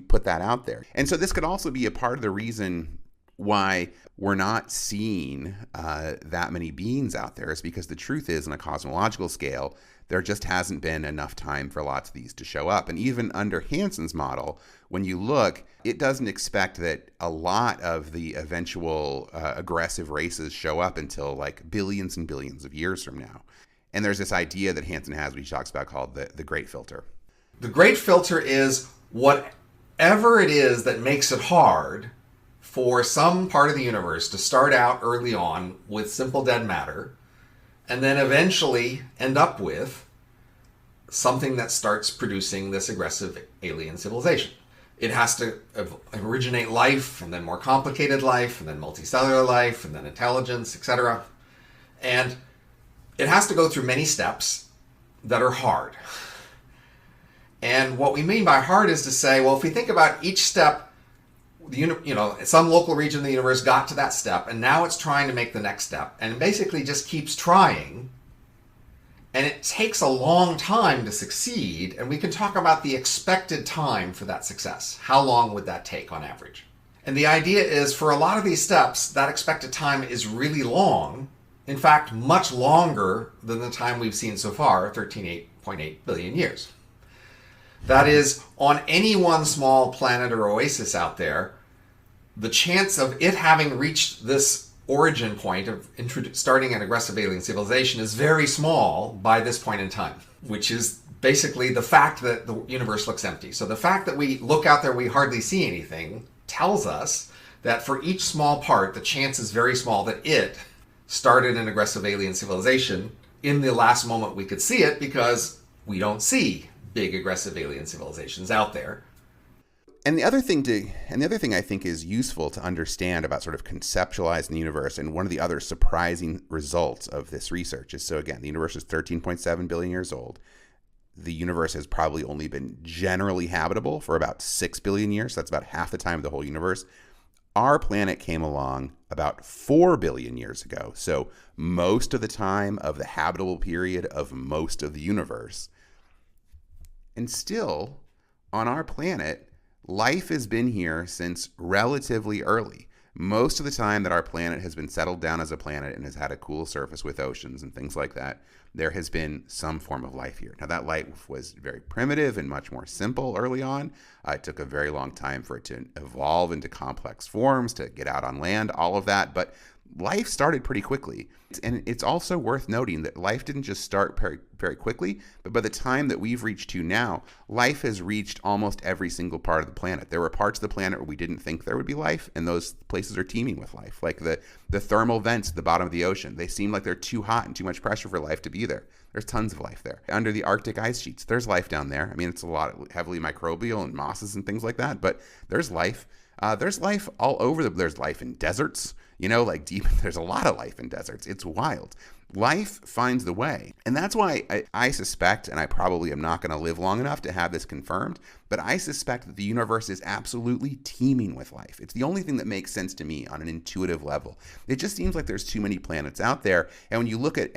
put that out there. And so this could also be a part of the reason why we're not seeing that many beings out there, is because the truth is, on a cosmological scale, there just hasn't been enough time for lots of these to show up. And even under Hanson's model, when you look, it doesn't expect that a lot of the eventual aggressive races show up until billions and billions of years from now. And there's this idea that Hanson has, which he talks about, called the Great Filter. The Great Filter is whatever it is that makes it hard for some part of the universe to start out early on with simple dead matter and then eventually end up with something that starts producing this aggressive alien civilization. it has to originate life, and then more complicated life, and then multicellular life, and then intelligence, etc. And it has to go through many steps that are hard. And what we mean by hard is to say, well, if we think about each step, some local region of the universe got to that step, and now it's trying to make the next step, and it basically just keeps trying. And it takes a long time to succeed, and we can talk about the expected time for that success. How long would that take on average? And the idea is, for a lot of these steps, that expected time is really long. In fact, much longer than the time we've seen so far, 13.8 billion years. That is, on any one small planet or oasis out there, the chance of it having reached this origin point of starting an aggressive alien civilization is very small by this point in time, which is basically the fact that the universe looks empty. So the fact that we look out there, we hardly see anything, tells us that for each small part, the chance is very small that it started an aggressive alien civilization in the last moment we could see it, because we don't see big aggressive alien civilizations out there. And the other thing I think is useful to understand about sort of conceptualizing the universe, and one of the other surprising results of this research is, so again, the universe is 13.7 billion years old. The universe has probably only been generally habitable for about 6 billion years. That's about half the time of the whole universe. Our planet came along about 4 billion years ago. So most of the time of the habitable period of most of the universe. And still, on our planet, life has been here since relatively early. Most of the time that our planet has been settled down as a planet and has had a cool surface with oceans and things like that, there has been some form of life here. Now, that life was very primitive and much more simple early on. It took a very long time for it to evolve into complex forms, to get out on land, all of that. But life started pretty quickly. And it's also worth noting that life didn't just start very, very quickly, but by the time that we've reached to now, life has reached almost every single part of the planet. There were parts of the planet where we didn't think there would be life, and those places are teeming with life. Like the thermal vents at the bottom of the ocean. They seem like they're too hot and too much pressure for life to be there. There's tons of life there. Under the Arctic ice sheets, there's life down there. I mean, it's a lot heavily microbial and mosses and things like that, but there's life. There's life all over. There's life in deserts, like deep. There's a lot of life in deserts. It's wild. Life finds the way. And that's why I suspect, and I probably am not going to live long enough to have this confirmed, but I suspect that the universe is absolutely teeming with life. It's the only thing that makes sense to me on an intuitive level. It just seems like there's too many planets out there. And when you look at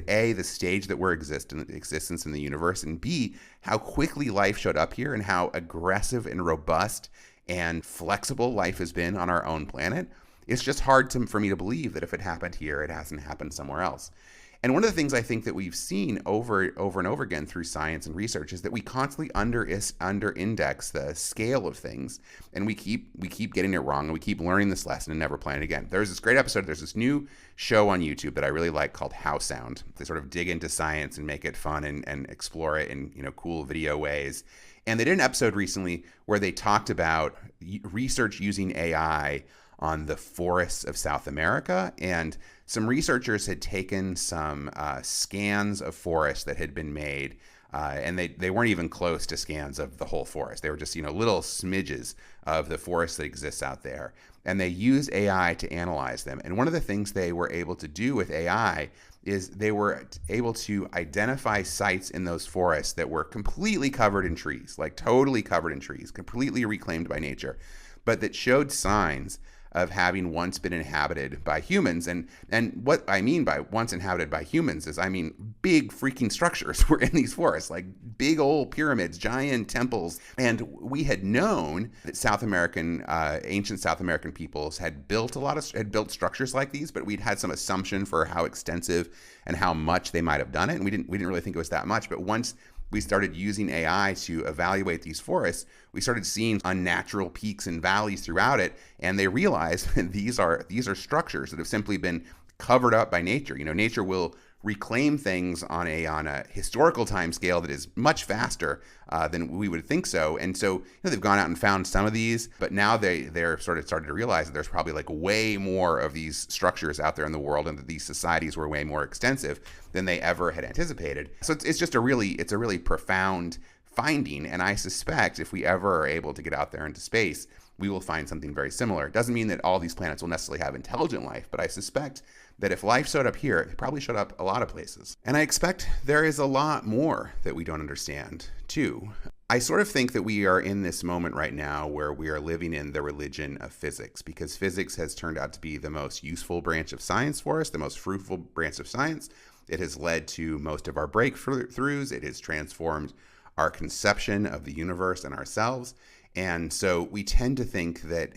A, the stage that we're existence in the universe, and B, how quickly life showed up here and how aggressive and robust and flexible life has been on our own planet, it's just hard for me to believe that if it happened here, it hasn't happened somewhere else. And one of the things I think that we've seen over and over again through science and research is that we constantly under-index the scale of things, and we keep getting it wrong, and we keep learning this lesson and never plan it again. There's this great episode. There's this new show on YouTube that I really like called How Sound. They sort of dig into science and make it fun and explore it in cool video ways. And they did an episode recently where they talked about research using AI on the forests of South America. And some researchers had taken some scans of forests that had been made, and they weren't even close to scans of the whole forest. They were just, little smidges of the forest that exists out there. And they used AI to analyze them. And one of the things they were able to do with AI is they were able to identify sites in those forests that were completely covered in trees, like totally covered in trees, completely reclaimed by nature, but that showed signs of having once been inhabited by humans. And what I mean by once inhabited by humans is, big freaking structures were in these forests, like big old pyramids, giant temples. And we had known that ancient South American peoples had built structures like these, but we'd had some assumption for how extensive and how much they might have done it. And we didn't really think it was that much. But once we started using AI to evaluate these forests, we started seeing unnatural peaks and valleys throughout it, and they realized these are structures that have simply been covered up by nature. Nature will reclaim things on a historical time scale that is much faster than we would think so. And so they've gone out and found some of these, but now they're sort of started to realize that there's probably like way more of these structures out there in the world, and that these societies were way more extensive than they ever had anticipated. So it's a really profound finding. And I suspect if we ever are able to get out there into space, we will find something very similar. It doesn't mean that all these planets will necessarily have intelligent life, but I suspect that if life showed up here, it probably showed up a lot of places. And I expect there is a lot more that we don't understand, too. I sort of think that we are in this moment right now where we are living in the religion of physics, because physics has turned out to be the most useful branch of science for us, the most fruitful branch of science. It has led to most of our breakthroughs. It has transformed our conception of the universe and ourselves. And so we tend to think that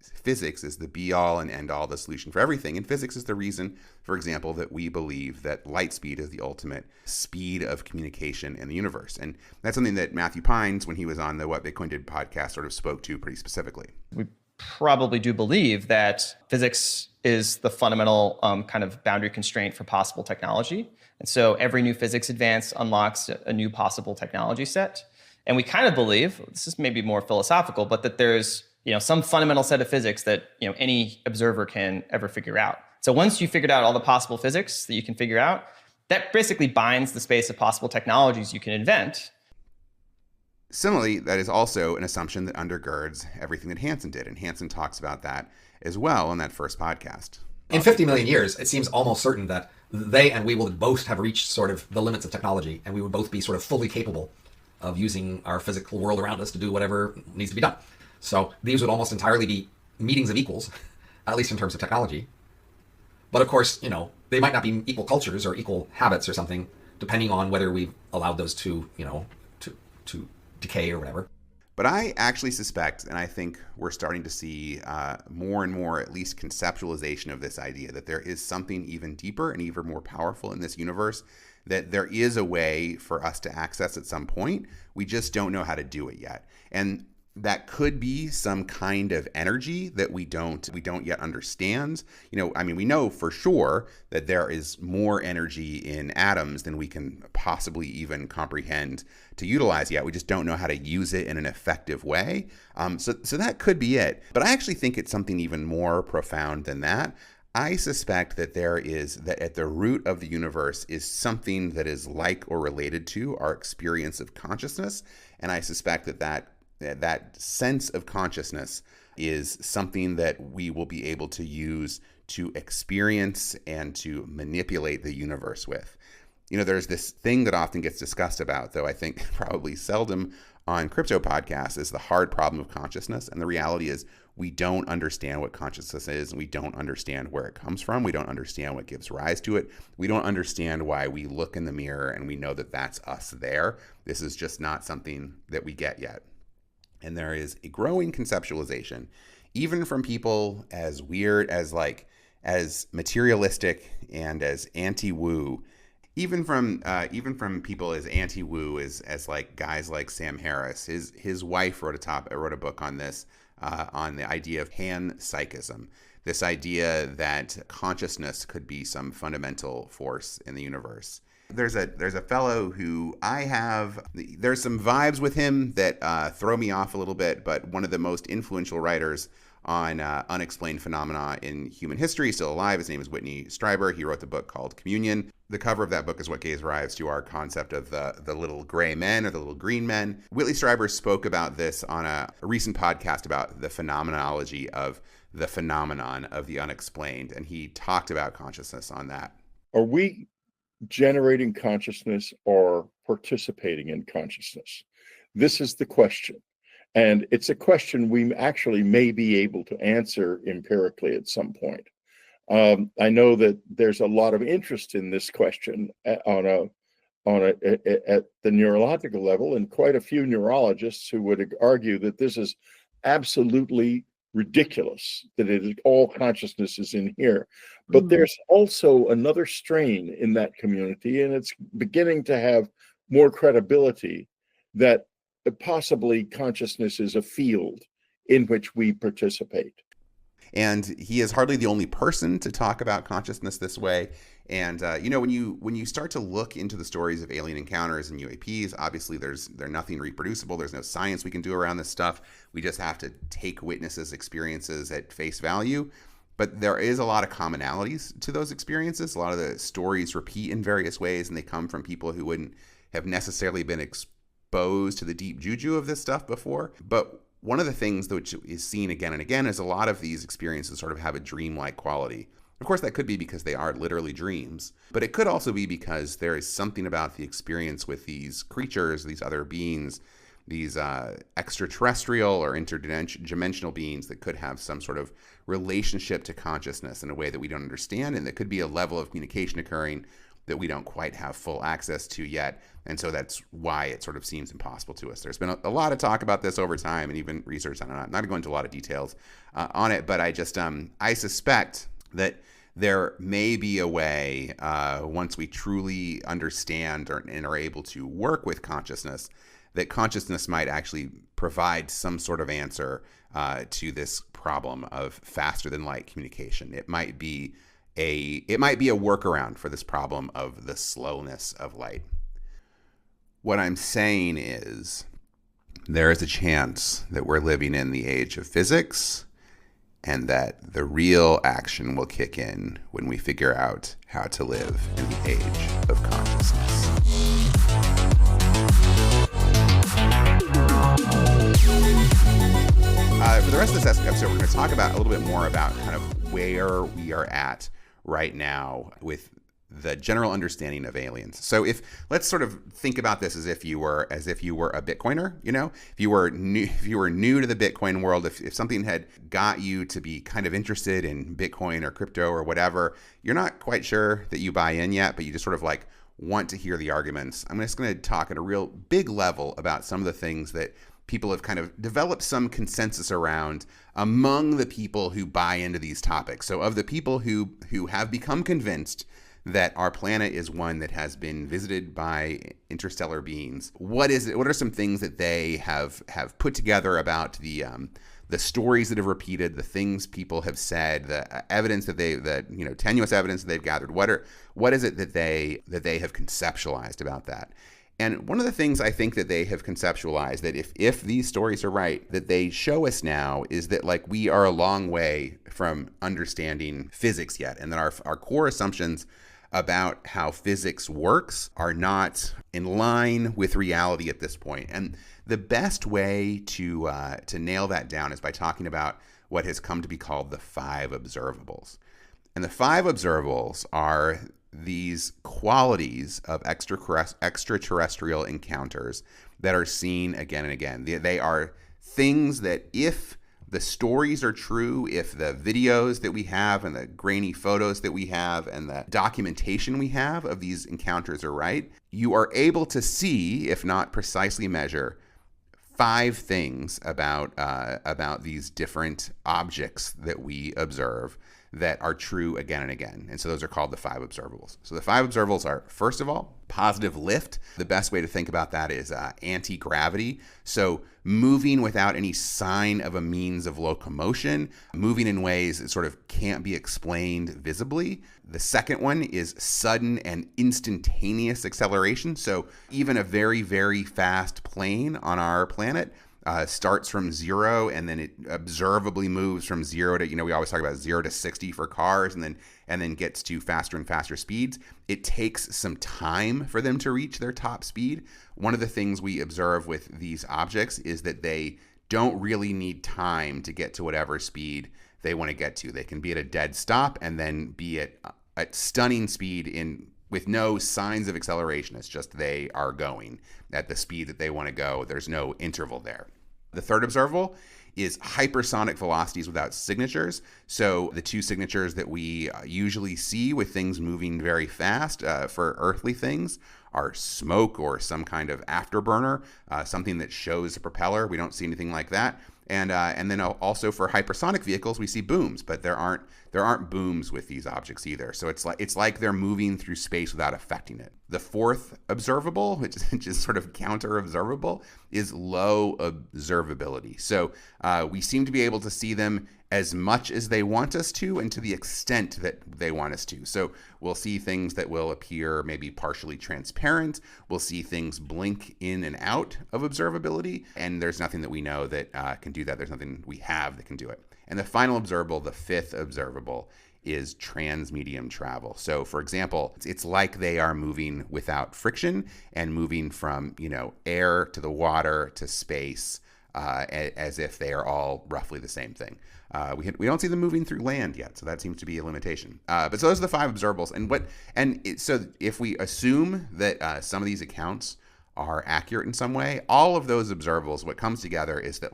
physics is the be-all and end-all, the solution for everything. And physics is the reason, for example, that we believe that light speed is the ultimate speed of communication in the universe. And that's something that Matthew Pines, when he was on the What Bitcoin Did podcast, sort of spoke to pretty specifically. We probably do believe that physics is the fundamental kind of boundary constraint for possible technology. And so every new physics advance unlocks a new possible technology set. And we kind of believe, this is maybe more philosophical, but that there's some fundamental set of physics that any observer can ever figure out. So once you figured out all the possible physics that you can figure out, that basically binds the space of possible technologies you can invent. Similarly, that is also an assumption that undergirds everything that Hanson did. And Hanson talks about that as well in that first podcast. In 50 million years, it seems almost certain that they and we will both have reached sort of the limits of technology, and we would both be sort of fully capable of using our physical world around us to do whatever needs to be done. So these would almost entirely be meetings of equals, at least in terms of technology. But of course, they might not be equal cultures or equal habits or something, depending on whether we've allowed those to decay or whatever. But I actually suspect, and I think we're starting to see more and more, at least conceptualization of this idea, that there is something even deeper and even more powerful in this universe, that there is a way for us to access at some point. We just don't know how to do it yet. And that could be some kind of energy that we don't yet understand. We know for sure that there is more energy in atoms than we can possibly even comprehend to utilize yet. We just don't know how to use it in an effective way. So that could be it. But I actually think it's something even more profound than that. I suspect that that at the root of the universe is something that is like or related to our experience of consciousness. And I suspect that sense of consciousness is something that we will be able to use to experience and to manipulate the universe with. There's this thing that often gets discussed about, though I think probably seldom on crypto podcasts, is the hard problem of consciousness. And the reality is we don't understand what consciousness is, and we don't understand where it comes from. We don't understand what gives rise to it. We don't understand why we look in the mirror and we know that that's us there. This is just not something that we get yet. And there is a growing conceptualization, even from people as weird as materialistic and as anti-woo, even from people as anti-woo as like guys like Sam Harris. His wife wrote a book on this, on the idea of panpsychism, this idea that consciousness could be some fundamental force in the universe. There's a fellow who there's some vibes with him that throw me off a little bit, but one of the most influential writers on unexplained phenomena in human history, still alive. His name is Whitney Strieber. He wrote the book called Communion. The cover of that book is what gave rise to our concept of the little gray men or the little green men. Whitney Strieber spoke about this on a recent podcast about the phenomenology of the phenomenon of the unexplained, and he talked about consciousness on that. Are we generating consciousness or participating in consciousness? This is the question. And it's a question we actually may be able to answer empirically at some point. I know that there's a lot of interest in this question at the neurological level, and quite a few neurologists who would argue that this is absolutely ridiculous, that it is all consciousness is in here. But there's also another strain in that community, and it's beginning to have more credibility, that possibly consciousness is a field in which we participate. And he is hardly the only person to talk about consciousness this way. And when you start to look into the stories of alien encounters and UAPs, obviously they're nothing reproducible. There's no science we can do around this stuff. We just have to take witnesses' experiences at face value. But there is a lot of commonalities to those experiences. A lot of the stories repeat in various ways, and they come from people who wouldn't have necessarily been exposed to the deep juju of this stuff before. But one of the things which is seen again and again is a lot of these experiences sort of have a dreamlike quality. Of course, that could be because they are literally dreams, but it could also be because there is something about the experience with these creatures, these other beings, these extraterrestrial or interdimensional beings that could have some sort of relationship to consciousness in a way that we don't understand, and that could be a level of communication occurring that we don't quite have full access to yet. And so that's why it sort of seems impossible to us. There's been a lot of talk about this over time and even research on it. I'm not going into a lot of details on it, but I suspect that there may be a way, once we truly understand and are able to work with consciousness, that consciousness might actually provide some sort of answer to this problem of faster than light communication. It might be a workaround for this problem of the slowness of light. What I'm saying is there is a chance that we're living in the age of physics, and that the real action will kick in when we figure out how to live in the age of consciousness. For the rest of this episode, we're going to talk about a little bit more about kind of where we are at right now with the general understanding of aliens. So let's sort of think about this as if you were a Bitcoiner, if you were new to the Bitcoin world, if something had got you to be kind of interested in Bitcoin or crypto or whatever, you're not quite sure that you buy in yet, but you just sort of like want to hear the arguments. I'm just going to talk at a real big level about some of the things that people have kind of developed some consensus around among the people who buy into these topics. So of the people who have become convinced that our planet is one that has been visited by interstellar beings, what is it? What are some things that they have put together about the stories that have repeated, the things people have said, the evidence tenuous evidence that they've gathered? What is it that they have conceptualized about that? And one of the things I think that they have conceptualized, that if these stories are right, that they show us now, is that like we are a long way from understanding physics yet, and that our core assumptions about how physics works are not in line with reality at this point. And the best way to nail that down is by talking about what has come to be called the 5 observables. And the 5 observables are these qualities of extraterrestrial encounters that are seen again and again. They are things that, if the stories are true, if the videos that we have and the grainy photos that we have and the documentation we have of these encounters are right, you are able to see, if not precisely measure, 5 things about these different objects that we observe that are true again and again. And so those are called the 5 observables. So the 5 observables are, first of all, positive lift. The best way to think about that is anti-gravity. So moving without any sign of a means of locomotion, moving in ways that sort of can't be explained visibly. The second one is sudden and instantaneous acceleration. So even a very, very fast plane on our planet starts from 0, and then it observably moves from 0 to, we always talk about 0 to 60 for cars, and then gets to faster and faster speeds. It takes some time for them to reach their top speed. One of the things we observe with these objects is that they don't really need time to get to whatever speed they want to get to. They can be at a dead stop and then be at stunning speed with no signs of acceleration. It's just they are going at the speed that they want to go. There's no interval there. The third observable is hypersonic velocities without signatures. So the 2 signatures that we usually see with things moving very fast for earthly things are smoke or some kind of afterburner, something that shows a propeller. We don't see anything like that. And then also for hypersonic vehicles, we see booms, but there aren't booms with these objects either. So it's like they're moving through space without affecting it. The fourth observable, which is sort of counter observable, is low observability. So we seem to be able to see them as much as they want us to, and to the extent that they want us to. So we'll see things that will appear maybe partially transparent. We'll see things blink in and out of observability, and there's nothing that we know that can do that. There's nothing we have that can do it. And the final observable, the 5th observable, is transmedium travel. So for example, it's like they are moving without friction and moving from, air to the water to space, as if they are all roughly the same thing. We don't see them moving through land yet, so that seems to be a limitation. But so those are the 5 observables. So if we assume that some of these accounts are accurate in some way, all of those observables, what comes together is that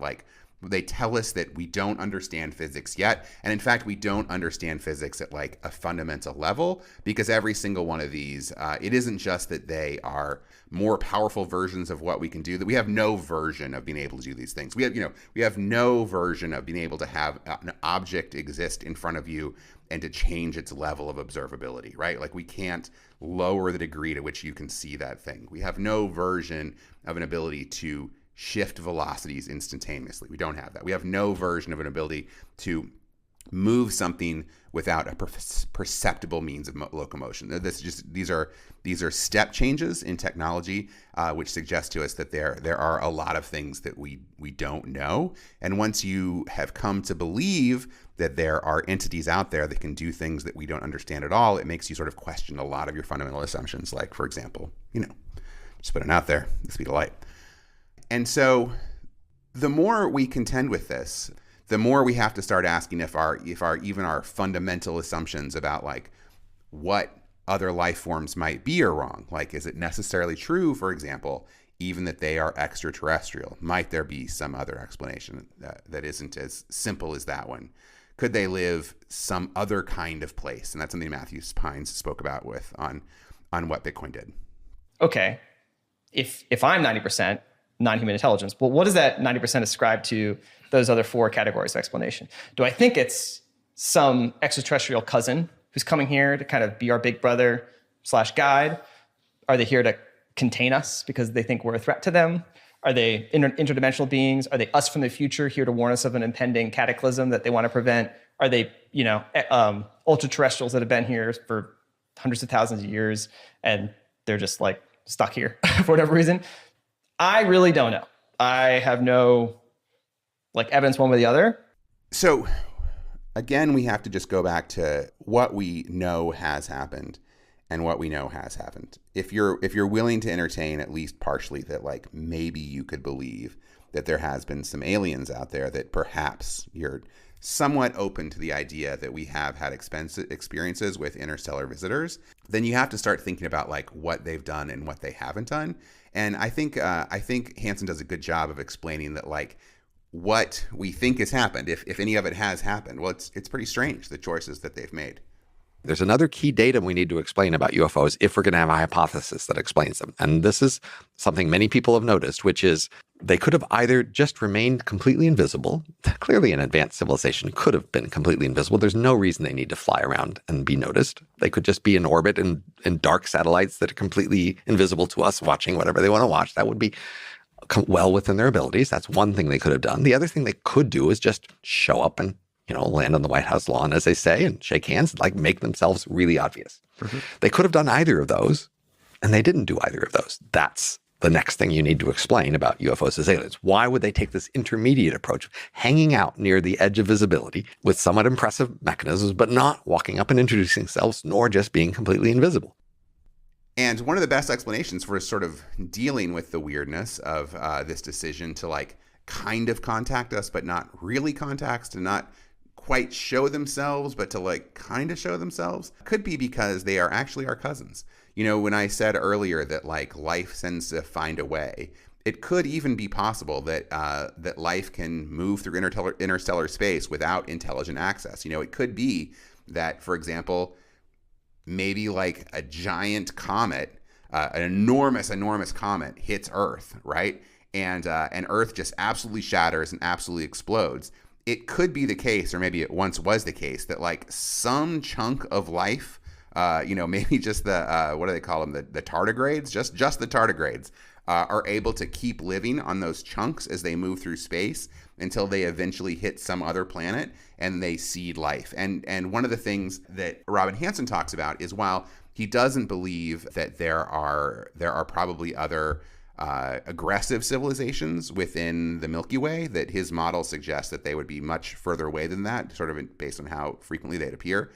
they tell us that we don't understand physics yet. And in fact, we don't understand physics at a fundamental level, because every single one of these, it isn't just that they are more powerful versions of what we can do, that we have no version of being able to do these things. We have no version of being able to have an object exist in front of you and to change its level of observability, right? We can't lower the degree to which you can see that thing. We have no version of an ability to shift velocities instantaneously. We don't have that. We have no version of an ability to move something without a perceptible means of locomotion. These are step changes in technology, which suggest to us that there are a lot of things that we don't know. And once you have come to believe that there are entities out there that can do things that we don't understand at all, it makes you sort of question a lot of your fundamental assumptions. Like, for example, just putting it out there, the speed of light. And so the more we contend with this, the more we have to start asking if our fundamental assumptions about what other life forms might be are wrong. Is it necessarily true, for example, even that they are extraterrestrial? Might there be some other explanation that isn't as simple as that one? Could they live some other kind of place? And that's something Matthew Pines spoke about on what Bitcoin did. Okay, if I'm 90% non-human intelligence, well, what does that 90% ascribe to those other 4 categories of explanation? Do I think it's some extraterrestrial cousin who's coming here to kind of be our big brother / guide? Are they here to contain us because they think we're a threat to them? Are they interdimensional beings? Are they us from the future here to warn us of an impending cataclysm that they want to prevent? Are they, ultra-terrestrials that have been here for hundreds of thousands of years and they're just stuck here for whatever reason? I really don't know. I have no evidence one way or the other. So again, we have to just go back to what we know has happened and what we know has happened. If you're willing to entertain at least partially that maybe you could believe that there has been some aliens out there, that perhaps you're somewhat open to the idea that we have had experiences with interstellar visitors, then you have to start thinking about what they've done and what they haven't done. And I think Hanson does a good job of explaining that what we think has happened, if any of it has happened, well, it's pretty strange, the choices that they've made. There's another key datum we need to explain about UFOs if we're going to have a hypothesis that explains them. And this is something many people have noticed, which is they could have either just remained completely invisible. Clearly, an advanced civilization could have been completely invisible. There's no reason they need to fly around and be noticed. They could just be in orbit in dark satellites that are completely invisible to us, watching whatever they want to watch. That would be well within their abilities. That's one thing they could have done. The other thing they could do is just show up and land on the White House lawn, as they say, and shake hands, make themselves really obvious. Mm-hmm. They could have done either of those, and they didn't do either of those. That's the next thing you need to explain about UFOs as aliens. Why would they take this intermediate approach, hanging out near the edge of visibility with somewhat impressive mechanisms, but not walking up and introducing themselves, nor just being completely invisible? And one of the best explanations for sort of dealing with the weirdness of this decision to kind of contact us, but not really contact us, to not quite show themselves, but to kind of show themselves, could be because they are actually our cousins. When I said earlier that life tends to find a way, it could even be possible that that life can move through interstellar space without intelligent access. It could be that, for example, maybe a giant comet, an enormous comet hits Earth, right? And Earth just absolutely shatters and absolutely explodes. It could be the case, or maybe it once was the case, that some chunk of life, maybe just the, what do they call them? The tardigrades, just the tardigrades, are able to keep living on those chunks as they move through space until they eventually hit some other planet and they seed life. And one of the things that Robin Hanson talks about is, while he doesn't believe that there are probably other aggressive civilizations within the Milky Way, that his model suggests that they would be much further away than that, sort of based on how frequently they'd appear.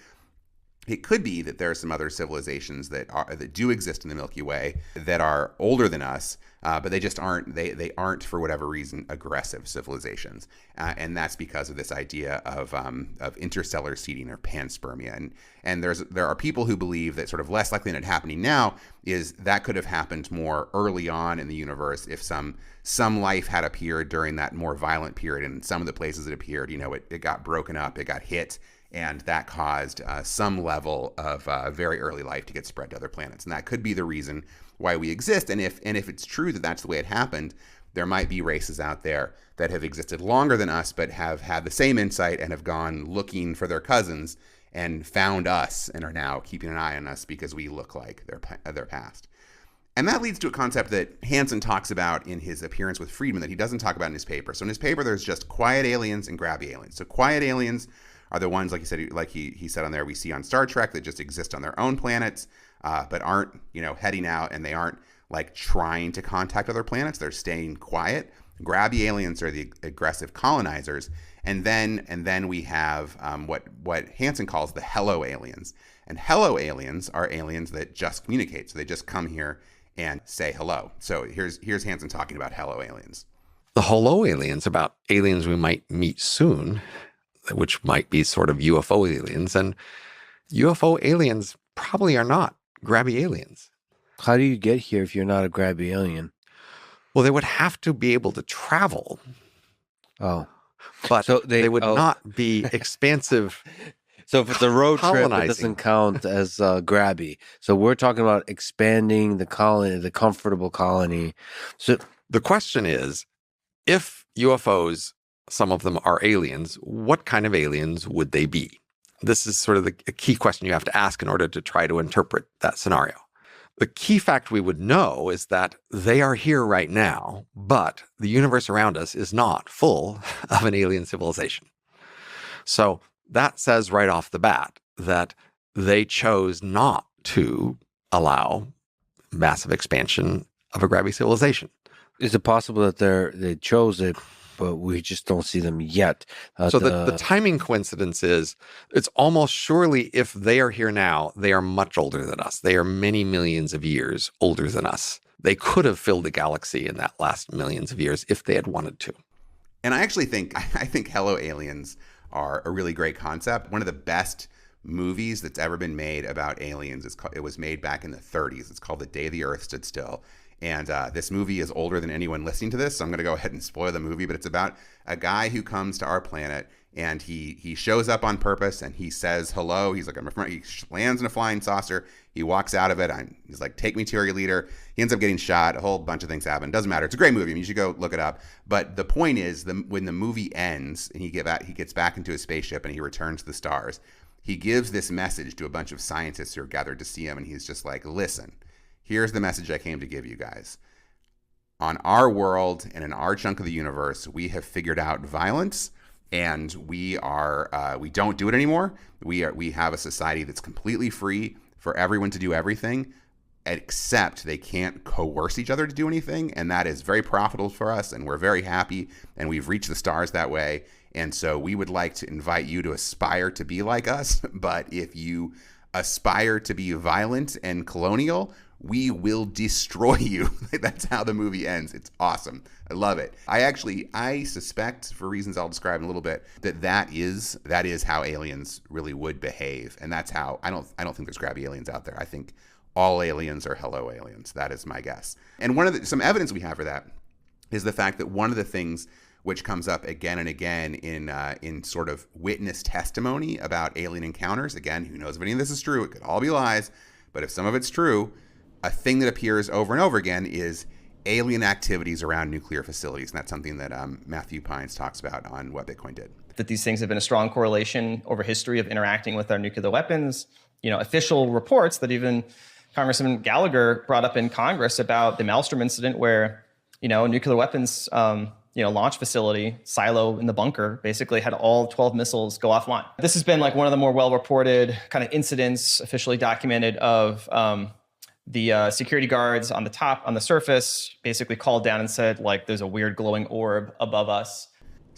it could be that there are some other civilizations that do exist in the Milky Way that are older than us, but they just aren't. They aren't, for whatever reason, aggressive civilizations, and that's because of this idea of interstellar seeding or panspermia. And there are people who believe that sort of less likely than it happening now is that could have happened more early on in the universe if some life had appeared during that more violent period, and some of the places it appeared, it got broken up, it got hit. And that caused some level of very early life to get spread to other planets. And that could be the reason why we exist. And if it's true that that's the way it happened, there might be races out there that have existed longer than us, but have had the same insight and have gone looking for their cousins and found us and are now keeping an eye on us because we look like their past. And that leads to a concept that Hanson talks about in his appearance with Friedman that he doesn't talk about in his paper. So in his paper, there's just quiet aliens and grabby aliens. So quiet aliens are the ones, like he said on there, we see on Star Trek that just exist on their own planets, but aren't, heading out, and they aren't like trying to contact other planets. They're staying quiet. Grabby aliens are the aggressive colonizers, and then we have what Hansen calls the hello aliens. And hello aliens are aliens that just communicate, so they just come here and say hello. So here's Hansen talking about hello aliens. The hello aliens, about aliens we might meet soon, which might be sort of UFO aliens. And UFO aliens probably are not grabby aliens. How do you get here if you're not a grabby alien? Well, they would have to be able to travel. Oh. But so they would not be expansive. So if it's a road trip, it colonizing. doesn't count as grabby. So we're talking about expanding the colony, the comfortable colony. So the question is, if UFOs, some of them are aliens, what kind of aliens would they be? This is sort of a key question you have to ask in order to try to interpret that scenario. The key fact we would know is that they are here right now, but the universe around us is not full of an alien civilization. So that says right off the bat that they chose not to allow massive expansion of a grabby civilization. Is it possible that they chose it, but we just don't see them yet? So the timing coincidence is, it's almost surely if they are here now, they are much older than us. They are many millions of years older than us. They could have filled the galaxy in that last millions of years if they had wanted to. And I think hello aliens are a really great concept. One of the best movies that's ever been made about aliens it was made back in the 30s. It's called The Day the Earth Stood Still. And this movie is older than anyone listening to this, so I'm going to go ahead and spoil the movie. But it's about a guy who comes to our planet, and he shows up on purpose, and he says hello. He's like, he lands in a flying saucer. He walks out of it. He's like, take me to your leader. He ends up getting shot. A whole bunch of things happen. Doesn't matter. It's a great movie. I mean, you should go look it up. But the point is, when the movie ends, and he gets back into his spaceship, and he returns to the stars, he gives this message to a bunch of scientists who are gathered to see him, and he's just like, listen. Here's the message I came to give you guys. On our world and in our chunk of the universe, we have figured out violence, and we don't do it anymore. We have a society that's completely free for everyone to do everything, except they can't coerce each other to do anything, and that is very profitable for us, and we're very happy, and we've reached the stars that way. And so we would like to invite you to aspire to be like us, but if you aspire to be violent and colonial, we will destroy you. That's how the movie ends. It's awesome. I love it. I suspect, for reasons I'll describe in a little bit, that is how aliens really would behave. And that's how I don't think there's grabby aliens out there. I think all aliens are hello aliens. That is my guess. And some evidence we have for that is the fact that one of the things which comes up again and again in sort of witness testimony about alien encounters. Again, who knows if any of this is true? It could all be lies. But if some of it's true, a thing that appears over and over again is alien activities around nuclear facilities. And that's something that Matthew Pines talks about on What Bitcoin Did. That these things have been a strong correlation over history of interacting with our nuclear weapons. Official reports that even Congressman Gallagher brought up in Congress about the Maelstrom incident where, nuclear weapons, launch facility, silo in the bunker, basically had all 12 missiles go offline. This has been like one of the more well-reported kind of incidents officially documented of the security guards on the surface, basically called down and said, like, there's a weird glowing orb above us.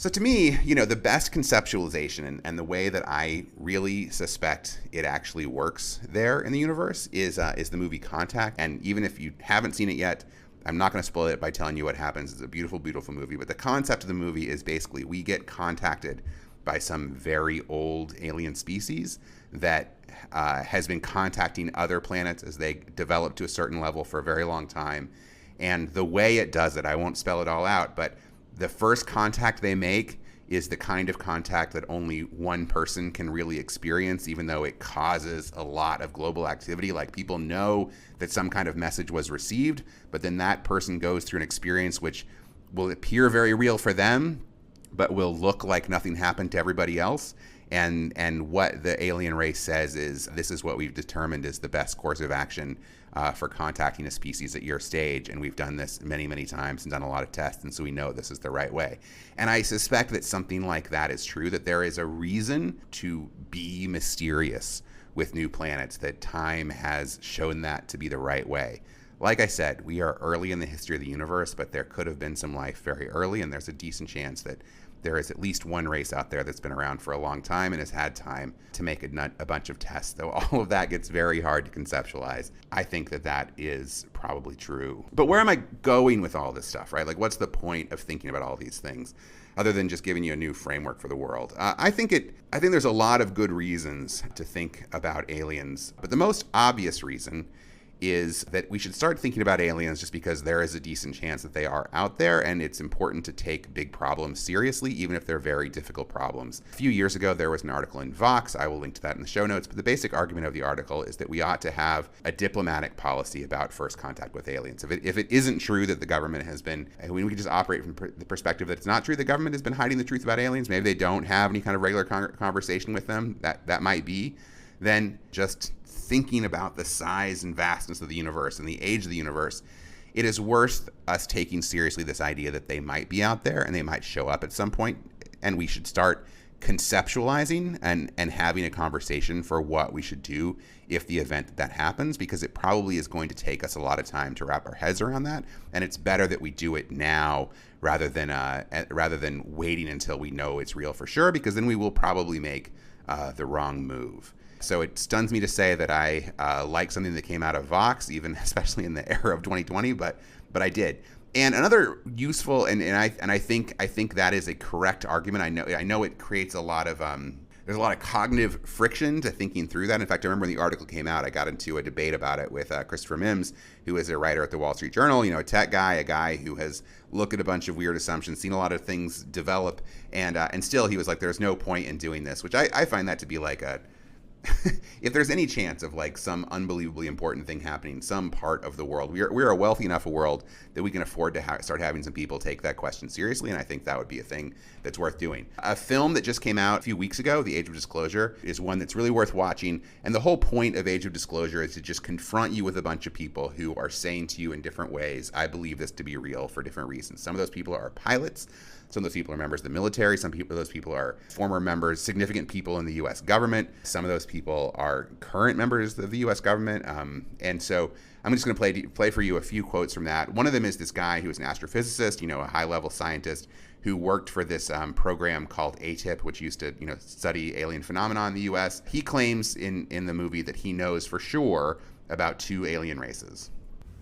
So to me, the best conceptualization and the way that I really suspect it actually works there in the universe is the movie Contact. And even if you haven't seen it yet, I'm not going to spoil it by telling you what happens. It's a beautiful, beautiful movie. But the concept of the movie is basically we get contacted by some very old alien species that has been contacting other planets as they develop to a certain level for a very long time. And the way it does it, I won't spell it all out, but the first contact they make is the kind of contact that only one person can really experience, even though it causes a lot of global activity. Like, people know that some kind of message was received, but then that person goes through an experience which will appear very real for them, but will look like nothing happened to everybody else. And what the alien race says is, this is what we've determined is the best course of action for contacting a species at your stage. And we've done this many, many times and done a lot of tests. And so we know this is the right way. And I suspect that something like that is true, that there is a reason to be mysterious with new planets, that time has shown that to be the right way. Like I said, we are early in the history of the universe, but there could have been some life very early. And there's a decent chance that there is at least one race out there that's been around for a long time and has had time to make a bunch of tests, though all of that gets very hard to conceptualize. I think that is probably true. But where am I going with all this stuff, right? Like, what's the point of thinking about all these things other than just giving you a new framework for the world? I think there's a lot of good reasons to think about aliens, but the most obvious reason is that we should start thinking about aliens just because there is a decent chance that they are out there, and it's important to take big problems seriously, even if they're very difficult problems. A few years ago, there was an article in Vox. I will link to that in the show notes, but the basic argument of the article is that we ought to have a diplomatic policy about first contact with aliens. If it isn't true that the government has been, we can just operate from the perspective that it's not true the government has been hiding the truth about aliens, maybe they don't have any kind of regular conversation with them, that might be, then just thinking about the size and vastness of the universe and the age of the universe, it is worth us taking seriously this idea that they might be out there and they might show up at some point, and we should start conceptualizing and having a conversation for what we should do if the event that happens, because it probably is going to take us a lot of time to wrap our heads around that, and it's better that we do it now rather than waiting until we know it's real for sure, because then we will probably make the wrong move. So it stuns me to say that I like something that came out of Vox, even especially in the era of 2020, but I did. And another useful and I think that is a correct argument. I know it creates a lot of there's a lot of cognitive friction to thinking through that. In fact, I remember when the article came out, I got into a debate about it with Christopher Mims, who is a writer at the Wall Street Journal, a tech guy, a guy who has looked at a bunch of weird assumptions, seen a lot of things develop, and still he was like, there's no point in doing this, which I find that to be like a if there's any chance of like some unbelievably important thing happening in some part of the world, we're a wealthy enough a world that we can afford to start having some people take that question seriously, and I think that would be a thing that's worth doing. A film that just came out a few weeks ago, The Age of Disclosure, is one that's really worth watching, and the whole point of Age of Disclosure is to just confront you with a bunch of people who are saying to you in different ways, I believe this to be real for different reasons. Some of those people are pilots. Some of those people are members of the military. Some of those people are former members, significant people in the U.S. government. Some of those people are current members of the U.S. government. And so I'm just going to play for you a few quotes from that. One of them is this guy who is an astrophysicist, a high-level scientist who worked for this program called ATIP, which used to study alien phenomena in the U.S. He claims in the movie that he knows for sure about 2 alien races.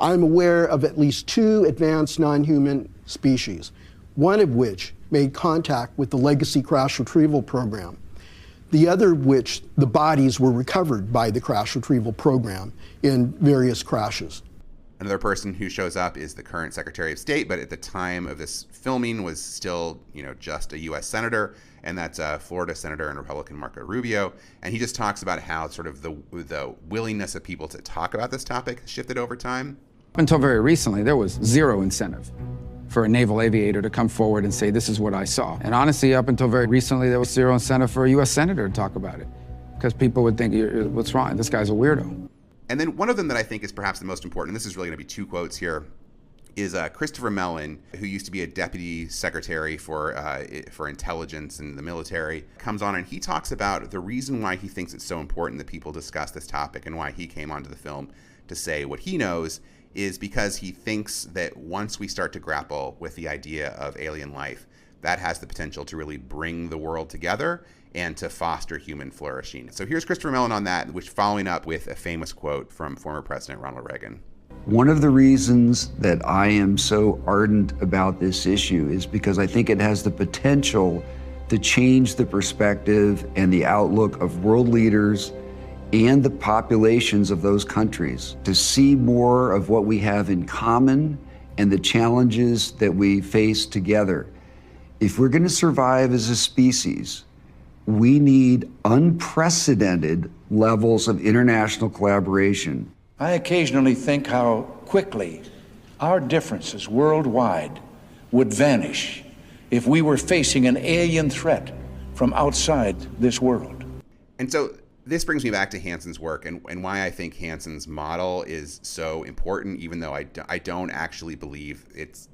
I'm aware of at least 2 advanced non-human species, one of which made contact with the legacy crash retrieval program, the other of which the bodies were recovered by the crash retrieval program in various crashes. Another person who shows up is the current Secretary of State, but at the time of this filming was still, just a U.S. Senator, and that's Florida Senator and Republican Marco Rubio. And he just talks about how sort of the willingness of people to talk about this topic shifted over time. Up until very recently, there was zero incentive for a naval aviator to come forward and say, this is what I saw. And honestly, up until very recently, there was zero incentive for a U.S. Senator to talk about it, because people would think, what's wrong? This guy's a weirdo. And then one of them that I think is perhaps the most important, and this is really going to be 2 quotes here, is Christopher Mellon, who used to be a deputy secretary for intelligence in the military, comes on and he talks about the reason why he thinks it's so important that people discuss this topic and why he came onto the film to say what he knows is because he thinks that once we start to grapple with the idea of alien life, that has the potential to really bring the world together and to foster human flourishing. So here's Christopher Mellon on that, which following up with a famous quote from former President Ronald Reagan. One of the reasons that I am so ardent about this issue is because I think it has the potential to change the perspective and the outlook of world leaders and the populations of those countries, to see more of what we have in common and the challenges that we face together. If we're going to survive as a species, we need unprecedented levels of international collaboration. I occasionally think how quickly our differences worldwide would vanish if we were facing an alien threat from outside this world. And so this brings me back to Hanson's work and why I think Hanson's model is so important, even though I don't actually believe it's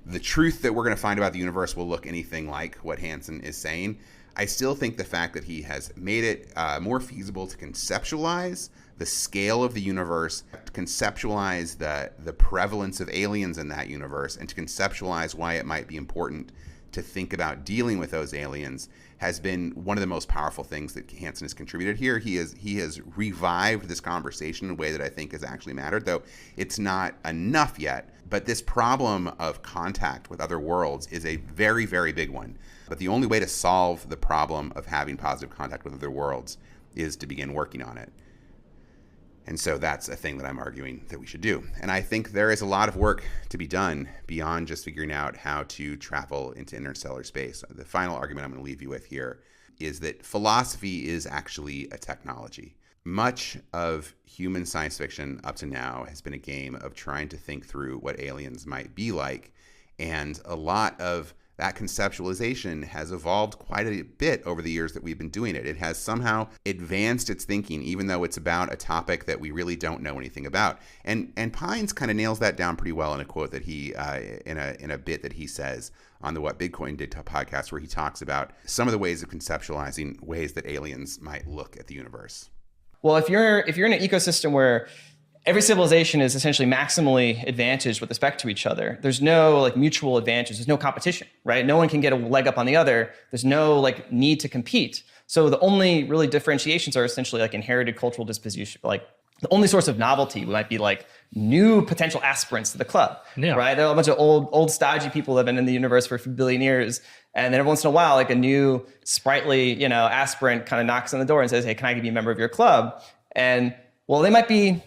the truth that we're going to find about the universe will look anything like what Hanson is saying. I still think the fact that he has made it more feasible to conceptualize the scale of the universe, to conceptualize the prevalence of aliens in that universe, and to conceptualize why it might be important to think about dealing with those aliens has been one of the most powerful things that Hanson has contributed here. He has revived this conversation in a way that I think has actually mattered, though it's not enough yet. But this problem of contact with other worlds is a very, very big one. But the only way to solve the problem of having positive contact with other worlds is to begin working on it. And so that's a thing that I'm arguing that we should do. And I think there is a lot of work to be done beyond just figuring out how to travel into interstellar space. The final argument I'm going to leave you with here is that philosophy is actually a technology. Much of human science fiction up to now has been a game of trying to think through what aliens might be like. And a lot of that conceptualization has evolved quite a bit over the years that we've been doing it. It has somehow advanced its thinking, even though it's about a topic that we really don't know anything about. And Pines kind of nails that down pretty well in a quote that he, in a bit that he says on the What Bitcoin Did podcast, where he talks about some of the ways of conceptualizing ways that aliens might look at the universe. Well, if you're in an ecosystem where every civilization is essentially maximally advantaged with respect to each other, there's no like mutual advantage. There's no competition, right? No one can get a leg up on the other. There's no like need to compete. So the only really differentiations are essentially like inherited cultural disposition. Like the only source of novelty might be like new potential aspirants to the club, right? There are a bunch of old stodgy people that have been in the universe for a few billion years. And then every once in a while, like a new sprightly, aspirant kind of knocks on the door and says, hey, can I be a member of your club? And well, they might be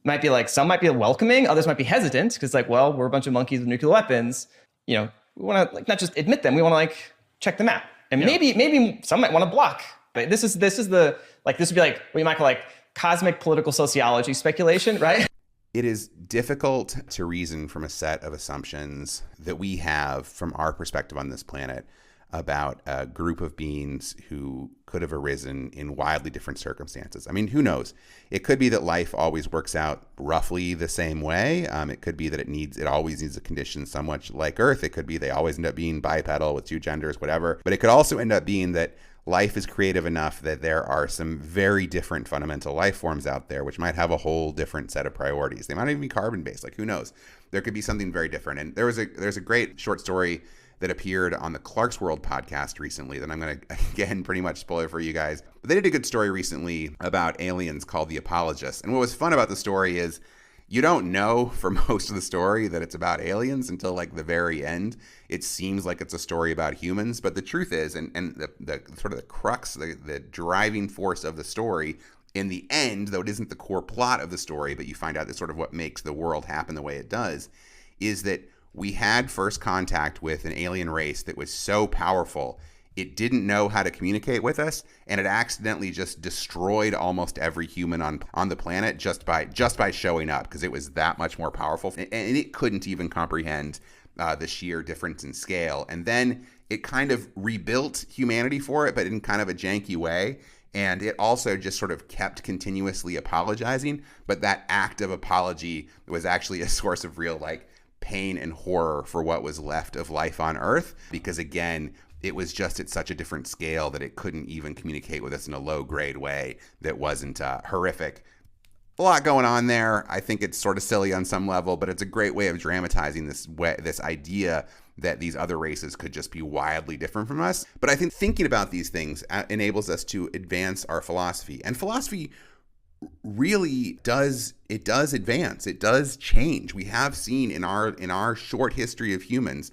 like, some might be welcoming, others might be hesitant because like, well, we're a bunch of monkeys with nuclear weapons. We want to like not just admit them, we want to like check them out. And maybe some might want to block. But this would be like what you might call like cosmic political sociology speculation, right? It is difficult to reason from a set of assumptions that we have from our perspective on this planet about a group of beings who could have arisen in wildly different circumstances. I mean, who knows? It could be that life always works out roughly the same way. It could be that it always needs a condition somewhat like Earth. It could be they always end up being bipedal with two genders, whatever. But it could also end up being that life is creative enough that there are some very different fundamental life forms out there which might have a whole different set of priorities. They might even be carbon-based, like who knows? There could be something very different. And there's a great short story that appeared on the Clark's World podcast recently that I'm going to, again, pretty much spoil for you guys. But they did a good story recently about aliens called The Apologists. And what was fun about the story is you don't know for most of the story that it's about aliens until like the very end. It seems like it's a story about humans, but the truth is, and the sort of the crux, the driving force of the story in the end, though it isn't the core plot of the story, but you find out that sort of what makes the world happen the way it does, is that we had first contact with an alien race that was so powerful it didn't know how to communicate with us, and it accidentally just destroyed almost every human on the planet just by showing up, because it was that much more powerful, and it couldn't even comprehend the sheer difference in scale. And then it kind of rebuilt humanity for it, but in kind of a janky way. And it also just sort of kept continuously apologizing, but that act of apology was actually a source of real like pain and horror for what was left of life on Earth, because again, it was just at such a different scale that it couldn't even communicate with us in a low grade way that wasn't horrific. a lot going on there. I think it's sort of silly on some level, but it's a great way of dramatizing this idea that these other races could just be wildly different from us. But I think thinking about these things enables us to advance our philosophy. And philosophy really does advance. It does change. We have seen in our short history of humans,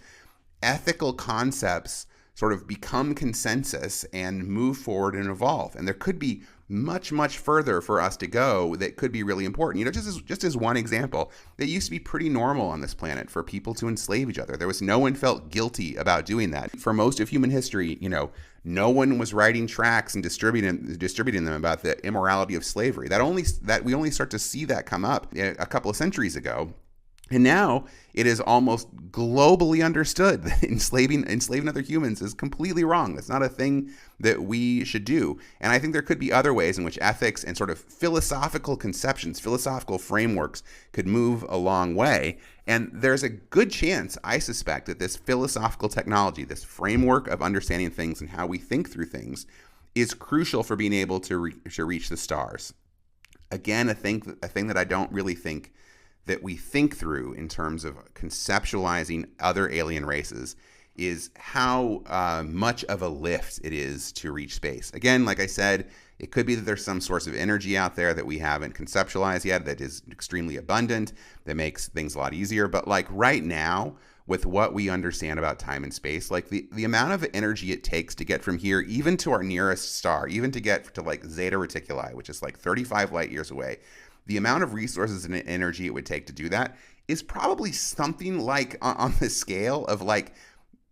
ethical concepts sort of become consensus and move forward and evolve. And there could be much, much further for us to go that could be really important. Just as one example, it used to be pretty normal on this planet for people to enslave each other. No one felt guilty about doing that. For most of human history, no one was writing tracts and distributing them about the immorality of slavery. That we only start to see that come up a couple of centuries ago. And now it is almost globally understood that enslaving other humans is completely wrong. That's not a thing that we should do. And I think there could be other ways in which ethics and sort of philosophical conceptions, philosophical frameworks could move a long way. And there's a good chance, I suspect, that this philosophical technology, this framework of understanding things and how we think through things, is crucial for being able to reach the stars. Again, a thing that I don't really think that we think through in terms of conceptualizing other alien races is how much of a lift it is to reach space. Again, like I said, it could be that there's some source of energy out there that we haven't conceptualized yet that is extremely abundant, that makes things a lot easier. But like right now, with what we understand about time and space, like the amount of energy it takes to get from here, even to our nearest star, even to get to like Zeta Reticuli, which is like 35 light years away, the amount of resources and energy it would take to do that is probably something like on the scale of like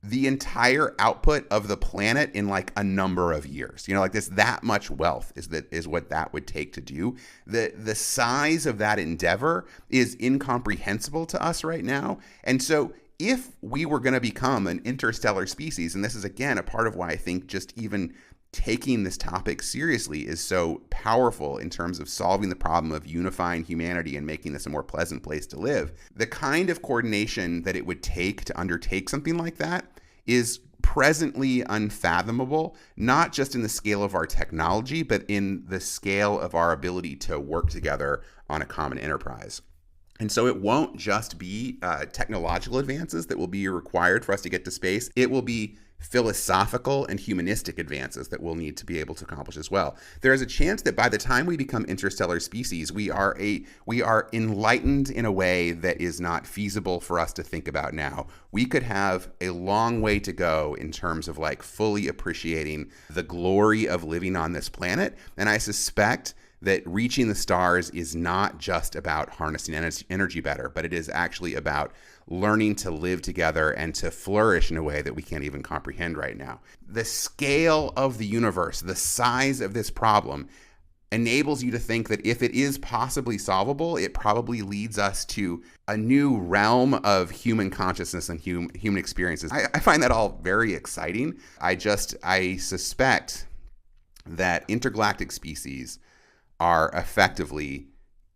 the entire output of the planet in like a number of years. Like this, that much wealth is what that would take to do. The size of that endeavor is incomprehensible to us right now. And so if we were going to become an interstellar species, and this is again a part of why I think just even taking this topic seriously is so powerful in terms of solving the problem of unifying humanity and making this a more pleasant place to live. The kind of coordination that it would take to undertake something like that is presently unfathomable, not just in the scale of our technology, but in the scale of our ability to work together on a common enterprise. And so it won't just be technological advances that will be required for us to get to space. It will be philosophical and humanistic advances that we'll need to be able to accomplish as well. There is a chance that by the time we become interstellar species, we are enlightened in a way that is not feasible for us to think about now. We could have a long way to go in terms of like fully appreciating the glory of living on this planet. And I suspect that reaching the stars is not just about harnessing energy better, but it is actually about learning to live together and to flourish in a way that we can't even comprehend right now. The scale of the universe, the size of this problem, enables you to think that if it is possibly solvable, it probably leads us to a new realm of human consciousness and human experiences. I find that all very exciting. I suspect that intergalactic species are effectively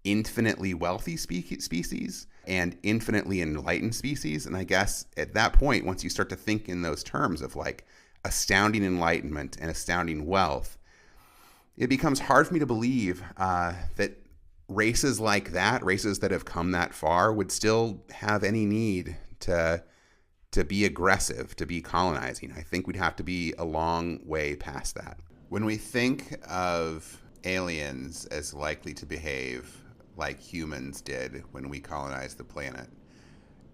infinitely wealthy species and infinitely enlightened species. And I guess at that point, once you start to think in those terms of like astounding enlightenment and astounding wealth, it becomes hard for me to believe that races like that, races that have come that far, would still have any need to be aggressive, to be colonizing. I think we'd have to be a long way past that. When we think of aliens as likely to behave like humans did when we colonized the planet,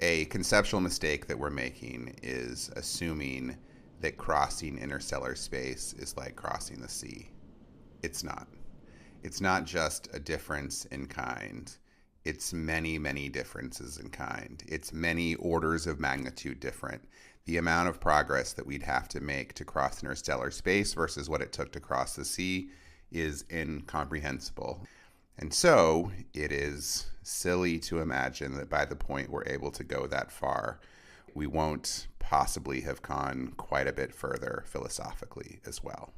a conceptual mistake that we're making is assuming that crossing interstellar space is like crossing the sea. It's not. It's not just a difference in kind. It's many, many differences in kind. It's many orders of magnitude different. The amount of progress that we'd have to make to cross interstellar space versus what it took to cross the sea is incomprehensible. And so it is silly to imagine that by the point we're able to go that far, we won't possibly have gone quite a bit further philosophically as well.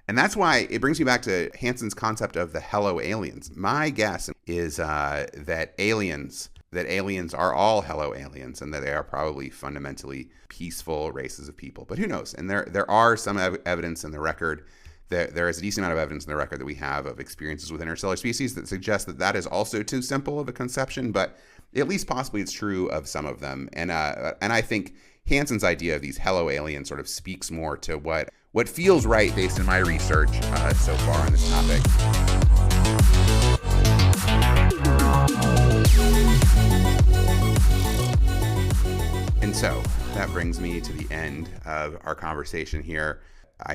And that's why it brings me back to Hanson's concept of the hello aliens. My guess is that aliens are all hello aliens and that they are probably fundamentally peaceful races of people. But who knows? And there are some evidence in the record there is a decent amount of evidence in the record that we have of experiences with interstellar species that suggest that that is also too simple of a conception, but at least possibly it's true of some of them. And I think Hanson's idea of these hello aliens sort of speaks more to what feels right based on my research so far on this topic. And so that brings me to the end of our conversation here.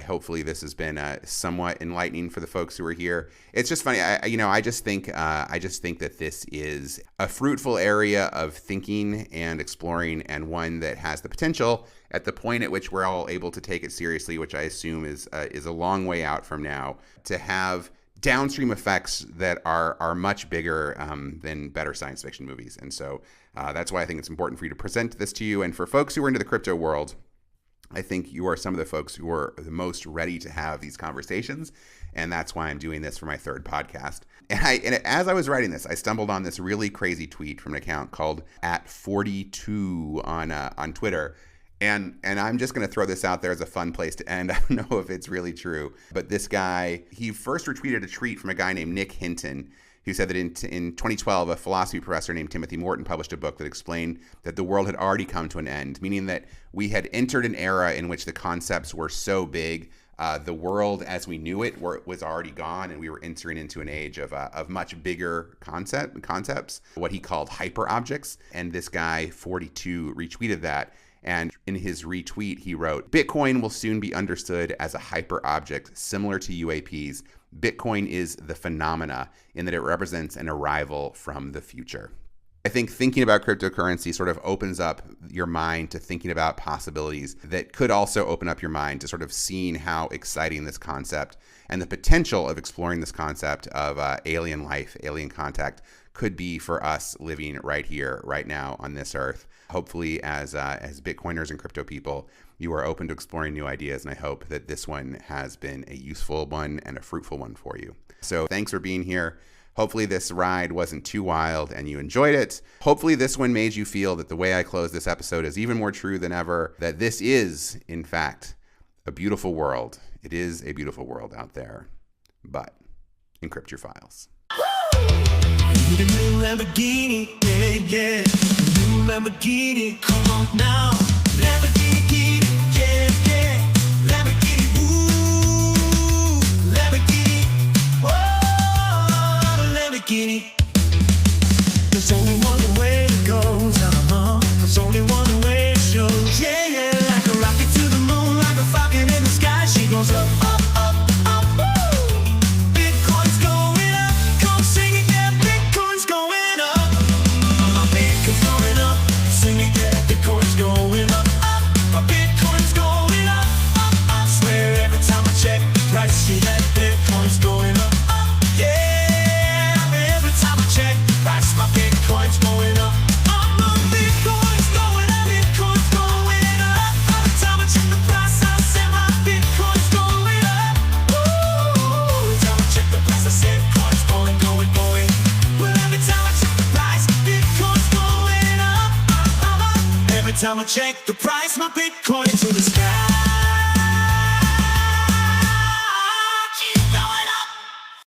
Hopefully this has been somewhat enlightening for the folks who are here. It's just funny, I just think that this is a fruitful area of thinking and exploring, and one that has the potential, at the point at which we're all able to take it seriously, which I assume is a long way out from now, to have downstream effects that are much bigger than better science fiction movies. And so that's why I think it's important for you to present this to you. And for folks who are into the crypto world, I think you are some of the folks who are the most ready to have these conversations. And that's why I'm doing this for my third podcast. And as I was writing this, I stumbled on this really crazy tweet from an account called @42 on Twitter. And I'm just going to throw this out there as a fun place to end. I don't know if it's really true, but this guy, he first retweeted a tweet from a guy named Nick Hinton, who said that in 2012, a philosophy professor named Timothy Morton published a book that explained that the world had already come to an end, meaning that we had entered an era in which the concepts were so big, the world as we knew it was already gone, and we were entering into an age of much bigger concepts, what he called hyper objects. And this guy, 42, retweeted that. And in his retweet, he wrote, "Bitcoin will soon be understood as a hyper object similar to UAPs. Bitcoin is the phenomena in that it represents an arrival from the future." I think thinking about cryptocurrency sort of opens up your mind to thinking about possibilities that could also open up your mind to sort of seeing how exciting this concept and the potential of exploring this concept of alien life, alien contact could be for us living right here, right now on this earth. Hopefully, as Bitcoiners and crypto people, you are open to exploring new ideas, and I hope that this one has been a useful one and a fruitful one for you. So thanks for being here. Hopefully this ride wasn't too wild and you enjoyed it. Hopefully this one made you feel that the way I close this episode is even more true than ever, that this is, in fact, a beautiful world. It is a beautiful world out there, but encrypt your files. The new Lamborghini, yeah. The new Lamborghini, come on now. Lamborghini, yeah. Lamborghini, ooh. Lamborghini, whoa. Lamborghini. There's only one way it goes, There's only one way it shows, yeah. Like a rocket to the moon, like a falcon in the sky. She goes up, up, up, up, woo. Bitcoin's going up, come sing it, yeah. Bitcoin's going up. My Bitcoin's going up, sing it, yeah. Bitcoin's going up, up. My Bitcoin's going up, up, I swear every time I check the price, see that Bitcoin's going up, yeah. Every time I check the price, my Bitcoin's going up. My Bitcoin's going up, Bitcoin's going up. Every time I check the price, I say my Bitcoin's going up. Ooh, every time I check the price, I say Bitcoin's going. Well, every time I check the price, Bitcoin's going up. Every time I check the price, my Bitcoin's to the sky.